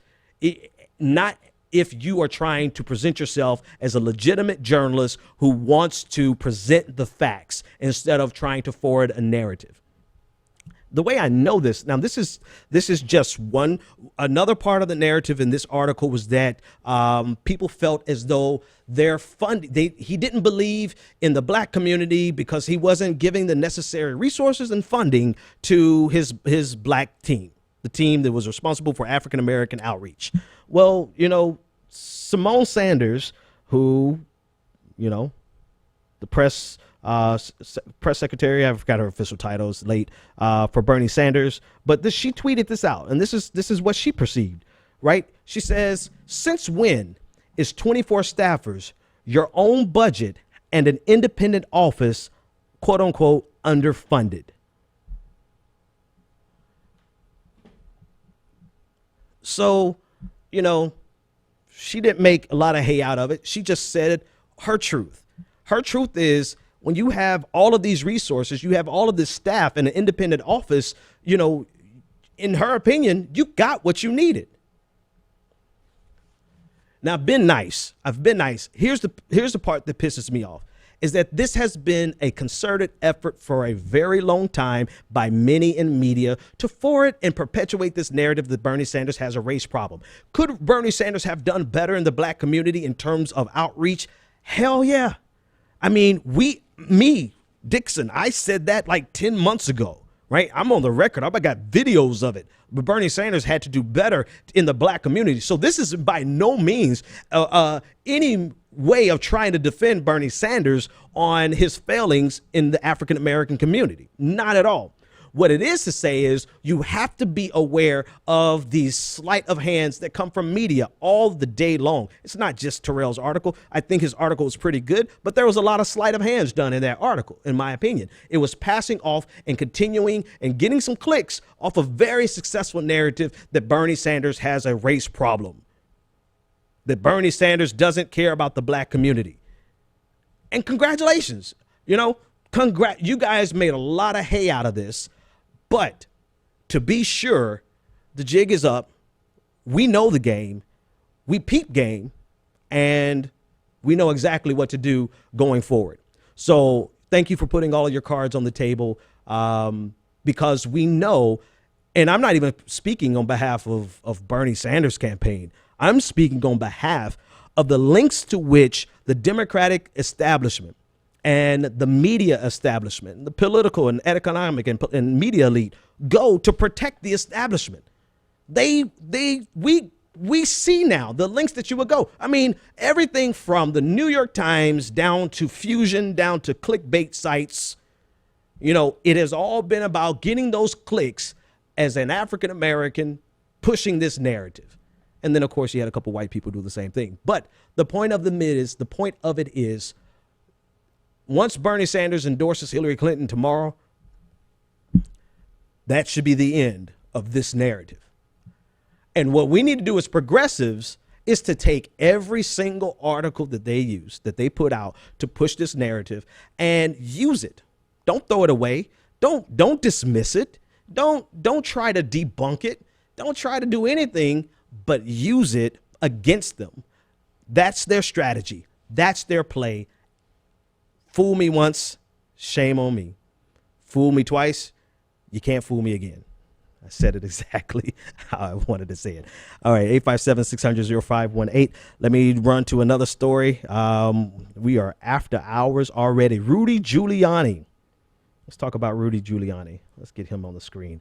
Not if you are trying to present yourself as a legitimate journalist who wants to present the facts instead of trying to forward a narrative. The way I know this, now this is just another part of the narrative in this article was that people felt as though he didn't believe in the black community because he wasn't giving the necessary resources and funding to his black team, the team that was responsible for African-American outreach. Well, Simone Sanders, who, the press press secretary. I forgot her official title. It's late for Bernie Sanders, but she tweeted this out, and this is what she perceived. Right? She says, "Since when is 24 staffers, your own budget, and an independent office, quote unquote, underfunded?" So, she didn't make a lot of hay out of it. She just said her truth. Her truth is, when you have all of these resources, you have all of this staff and an independent office, in her opinion, you got what you needed. Now, I've been nice. Here's the part that pisses me off, is that this has been a concerted effort for a very long time by many in media to forward and perpetuate this narrative that Bernie Sanders has a race problem. Could Bernie Sanders have done better in the black community in terms of outreach? Hell yeah. I mean, Dixon, I said that like 10 months ago, right? I'm on the record. I got videos of it. But Bernie Sanders had to do better in the black community. So this is by no means any way of trying to defend Bernie Sanders on his failings in the African American community. Not at all. What it is to say is you have to be aware of these sleight of hands that come from media all the day long. It's not just Terrell's article. I think his article was pretty good, but there was a lot of sleight of hands done in that article, in my opinion. It was passing off and continuing and getting some clicks off a very successful narrative that Bernie Sanders has a race problem, that Bernie Sanders doesn't care about the black community. And congratulations, you guys made a lot of hay out of this. But to be sure, the jig is up. We know the game. We peep game. And we know exactly what to do going forward. So thank you for putting all of your cards on the table, because we know, and I'm not even speaking on behalf of Bernie Sanders' campaign. I'm speaking on behalf of the lengths to which the Democratic establishment and the media establishment, the political and economic and media elite go to protect the establishment. We see now the lengths that you would go. I mean, everything from the New York Times down to Fusion, down to clickbait sites, it has all been about getting those clicks as an African American pushing this narrative. And then, of course, you had a couple white people do the same thing. But the point of it is, once Bernie Sanders endorses Hillary Clinton tomorrow, that should be the end of this narrative. And what we need to do as progressives is to take every single article that they use, that they put out to push this narrative, and use it. Don't throw it away. Don't dismiss it. Don't try to debunk it. Don't try to do anything but use it against them. That's their strategy. That's their play. Fool me once, shame on me. Fool me twice, you can't fool me again. I said it exactly how I wanted to say it. All right, 857-600-0518. Let me run to another story. We are after hours already. Rudy Giuliani. Let's talk about Rudy Giuliani. Let's get him on the screen.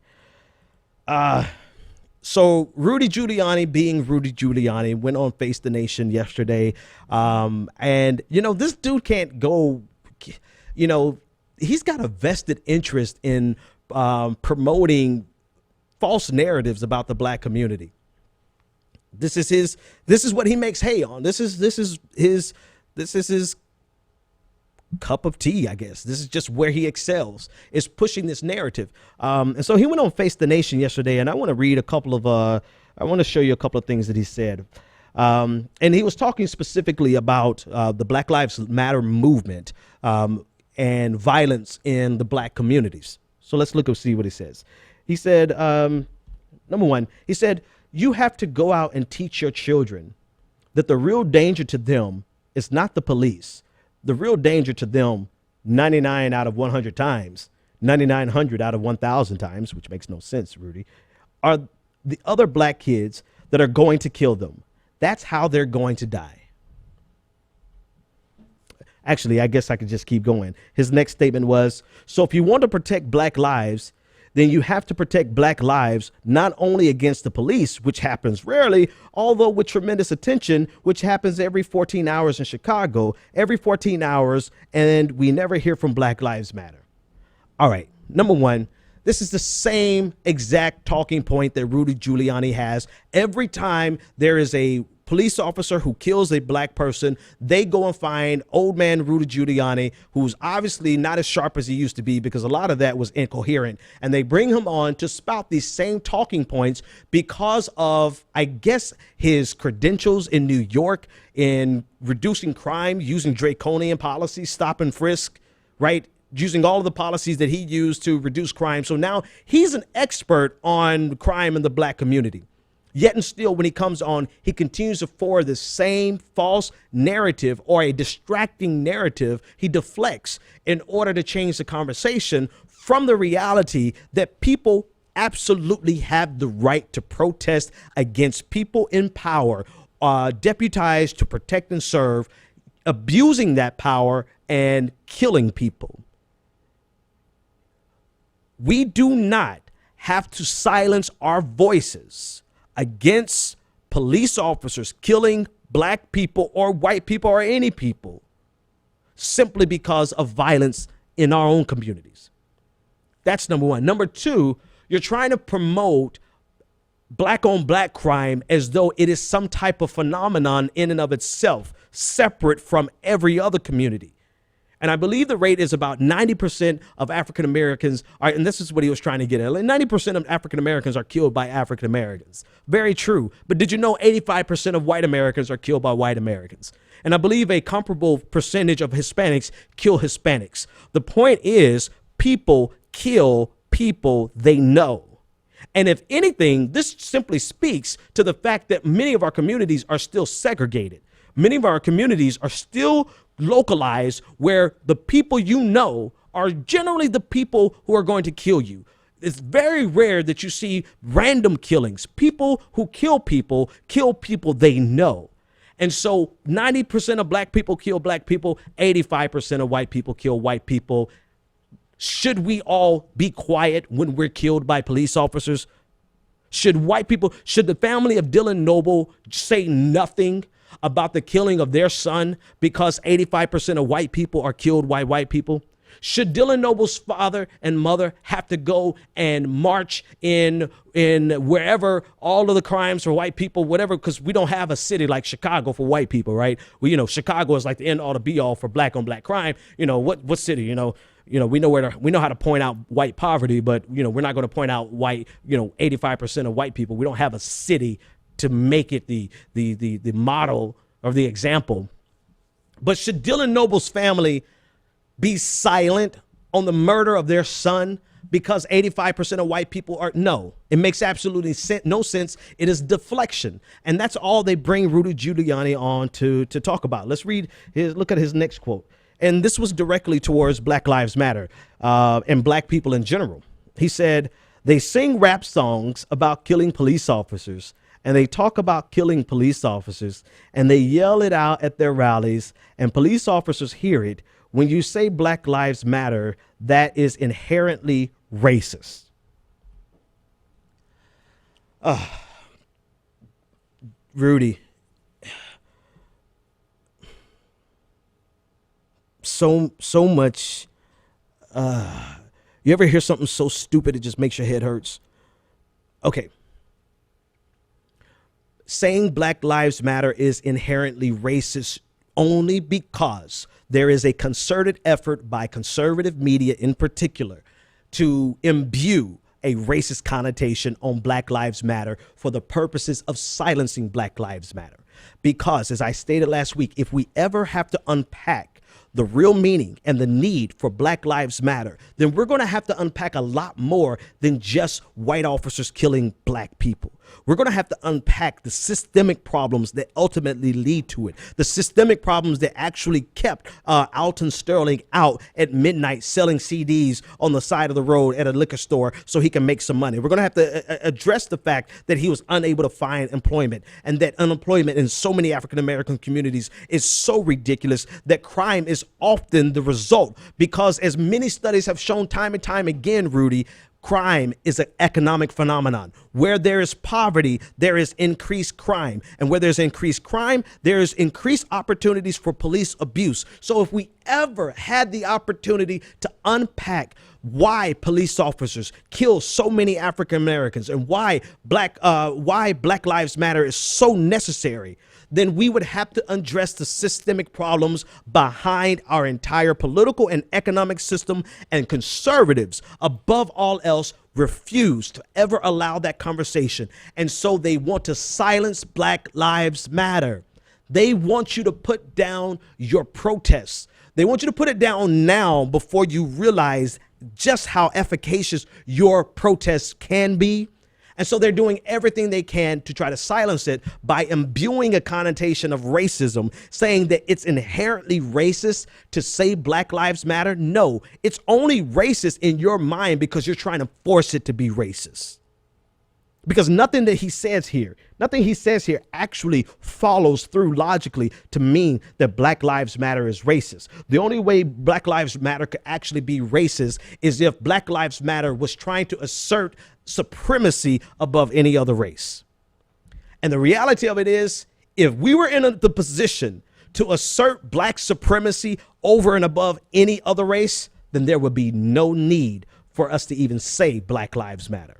So Rudy Giuliani, being Rudy Giuliani, went on Face the Nation yesterday. And, this dude can't go, he's got a vested interest in promoting false narratives about the black community. This is what he makes hay on. This is his cup of tea, I guess. This is just where he excels, is pushing this narrative. And so he went on Face the Nation yesterday, and I want to read I want to show you a couple of things that he said. And he was talking specifically about the Black Lives Matter movement and violence in the black communities. So let's look and see what he says. He said, number one, he said, you have to go out and teach your children that the real danger to them is not the police. The real danger to them 99 out of 100 times, 9,900 out of 1,000 times, which makes no sense, Rudy, are the other black kids that are going to kill them. That's how they're going to die. Actually, I guess I could just keep going. His next statement was, so if you want to protect black lives, then you have to protect black lives, not only against the police, which happens rarely, although with tremendous attention, which happens every 14 hours in Chicago, every 14 hours, and we never hear from Black Lives Matter. All right, number one, this is the same exact talking point that Rudy Giuliani has. Every time there is a police officer who kills a black person, they go and find old man Rudy Giuliani, who's obviously not as sharp as he used to be because a lot of that was incoherent. And they bring him on to spout these same talking points because of, I guess, his credentials in New York in reducing crime, using draconian policies, stop and frisk, right? Using all of the policies that he used to reduce crime. So now he's an expert on crime in the black community. Yet and still, when he comes on, he continues to forward the same false narrative or a distracting narrative. He deflects in order to change the conversation from the reality that people absolutely have the right to protest against people in power, deputized to protect and serve, abusing that power and killing people. We do not have to silence our voices against police officers killing black people or white people or any people simply because of violence in our own communities. That's number one. Number two, you're trying to promote black on black crime as though it is some type of phenomenon in and of itself, separate from every other community. And I believe the rate is about 90% of African Americans are, and this is what he was trying to get at. 90% of African Americans are killed by African Americans. Very true. But did you know 85% of white Americans are killed by white Americans? And I believe a comparable percentage of Hispanics kill Hispanics. The point is, people kill people they know. And if anything, this simply speaks to the fact that many of our communities are still segregated. Many of our communities are still localized where the people you know are generally the people who are going to kill you. It's very rare that you see random killings. People who kill people they know. And so 90% of black people kill black people, 85% of white people kill white people. Should we all be quiet when we're killed by police officers? Should the family of Dylan Noble say nothing about the killing of their son because 85% of white people are killed by white people? Should Dylan Noble's father and mother have to go and march in wherever all of the crimes for white people, whatever, because we don't have a city like Chicago for white people, right? Chicago is like the end all to be all for black on black crime. What city, we know how to point out white poverty, but we're not going to point out white, 85% of white people. We don't have a city to make it the model or the example. But should Dylan Noble's family be silent on the murder of their son because 85% of white people are? No, it makes absolutely no sense. It is deflection. And that's all they bring Rudy Giuliani on to talk about. Let's look at his next quote. And this was directly towards Black Lives Matter and black people in general. He said, "They sing rap songs about killing police officers, and they talk about killing police officers, and they yell it out at their rallies, and police officers hear it. When you say Black Lives Matter, that is inherently racist." Rudy, so much. You ever hear something so stupid it just makes your head hurts? Okay. Saying Black Lives Matter is inherently racist only because there is a concerted effort by conservative media in particular to imbue a racist connotation on Black Lives Matter for the purposes of silencing Black Lives Matter. Because, as I stated last week, if we ever have to unpack the real meaning and the need for Black Lives Matter, then we're going to have to unpack a lot more than just white officers killing black people. We're going to have to unpack the systemic problems that ultimately lead to it, the systemic problems that actually kept Alton Sterling out at midnight selling CDs on the side of the road at a liquor store so he can make some money. We're going to have to address the fact that he was unable to find employment, and that unemployment in so many African American communities is so ridiculous that crime is often the result, because as many studies have shown time and time again, Rudy, crime is an economic phenomenon. Where there is poverty, there is increased crime. And where there's increased crime, there is increased opportunities for police abuse. So if we ever had the opportunity to unpack why police officers kill so many African Americans and why Black Lives Matter is so necessary, then we would have to address the systemic problems behind our entire political and economic system. And conservatives, above all else, refuse to ever allow that conversation. And so they want to silence Black Lives Matter. They want you to put down your protests. They want you to put it down now before you realize just how efficacious your protests can be. And so they're doing everything they can to try to silence it by imbuing a connotation of racism, saying that it's inherently racist to say Black Lives Matter. No, it's only racist in your mind because you're trying to force it to be racist. Because nothing he says here actually follows through logically to mean that Black Lives Matter is racist. The only way Black Lives Matter could actually be racist is if Black Lives Matter was trying to assert supremacy above any other race. And the reality of it is, if we were in the position to assert Black supremacy over and above any other race, then there would be no need for us to even say Black Lives Matter.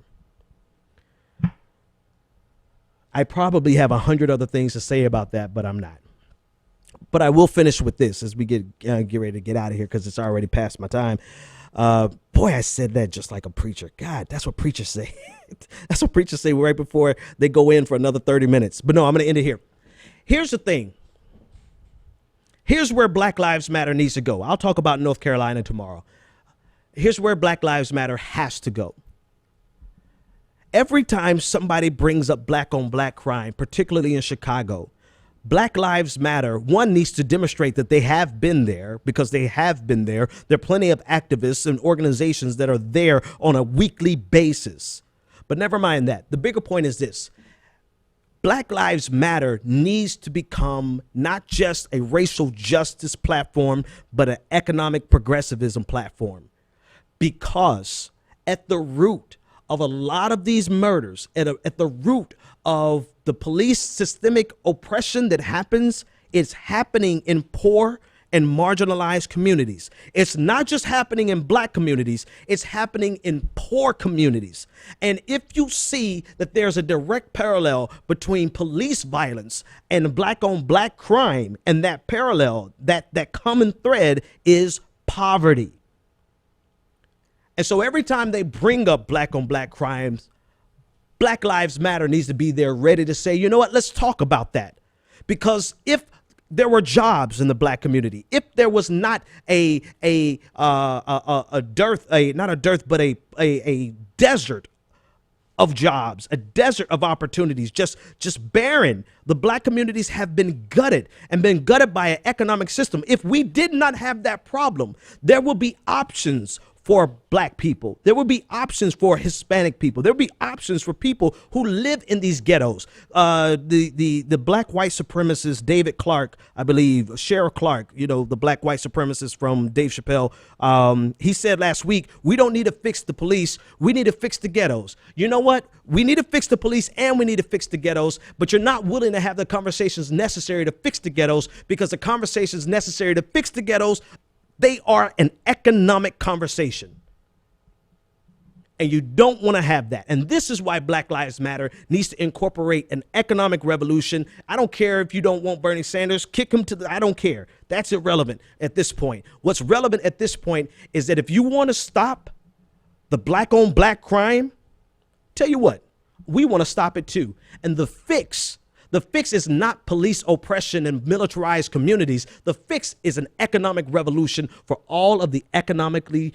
I probably have 100 other things to say about that, but I'm not. But I will finish with this as we get ready to get out of here because it's already past my time. Boy, I said that just like a preacher. God, that's what preachers say. That's what preachers say right before they go in for another 30 minutes. But no, I'm going to end it here. Here's the thing. Here's where Black Lives Matter needs to go. I'll talk about North Carolina tomorrow. Here's where Black Lives Matter has to go. Every time somebody brings up black on black crime, particularly in Chicago, Black Lives Matter, one, needs to demonstrate that they have been there, because they have been there. There are plenty of activists and organizations that are there on a weekly basis. But never mind that. The bigger point is this. Black Lives Matter needs to become not just a racial justice platform, but an economic progressivism platform. Because at the root of a lot of these murders, at the root of the police systemic oppression that happens, it's happening in poor and marginalized communities. It's not just happening in Black communities, it's happening in poor communities. And if you see that there's a direct parallel between police violence and black on black crime, and that parallel, that common thread is poverty. And so every time they bring up black on black crimes, Black Lives Matter needs to be there ready to say, you know what, let's talk about that. Because if there were jobs in the Black community, if there was not a desert of jobs, a desert of opportunities, just barren. The Black communities have been gutted by an economic system. If we did not have that problem, there will be options for Black people. There will be options for Hispanic people. There will be options for people who live in these ghettos. The black white supremacist David Clark, I believe, Cheryl Clark, you know, the black white supremacist from Dave Chappelle, he said last week, we don't need to fix the police. We need to fix the ghettos. You know what? We need to fix the police and we need to fix the ghettos, but you're not willing to have the conversations necessary to fix the ghettos, because the conversations necessary to fix the ghettos, they are an economic conversation. And you don't want to have that. And this is why Black Lives Matter needs to incorporate an economic revolution. I don't care if you don't want Bernie Sanders, kick him to I don't care. That's irrelevant at this point. What's relevant at this point is that if you want to stop the black on black crime, tell you what, we want to stop it too. And the fix is not police oppression and militarized communities. The fix is an economic revolution for all of the economically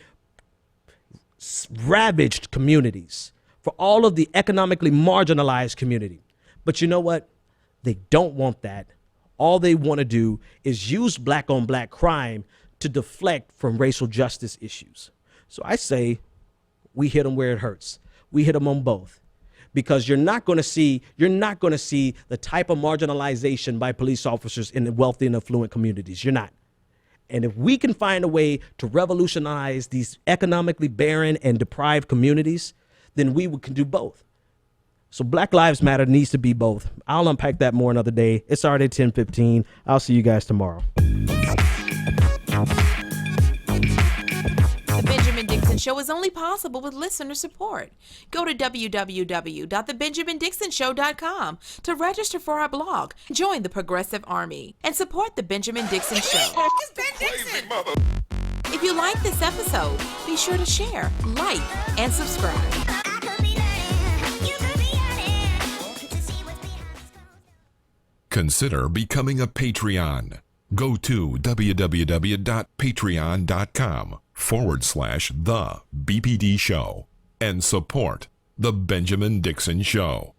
ravaged communities, for all of the economically marginalized community. But you know what? They don't want that. All they want to do is use black on black crime to deflect from racial justice issues. So I say we hit them where it hurts. We hit them on both. Because you're not going to see the type of marginalization by police officers in the wealthy and affluent communities. You're not. And if we can find a way to revolutionize these economically barren and deprived communities, then we can do both. So Black Lives Matter needs to be both. I'll unpack that more another day. It's already 10:15. I'll see you guys tomorrow. The Benjamin Dixon Show is only possible with listener support. Go to www.thebenjamindixonshow.com to register for our blog, join the Progressive Army, and support The Benjamin Dixon Show. It's Ben Dixon! If you like this episode, be sure to share, like, and subscribe. Consider becoming a Patreon. Go to www.patreon.com/The BPD Show and support The Benjamin Dixon Show.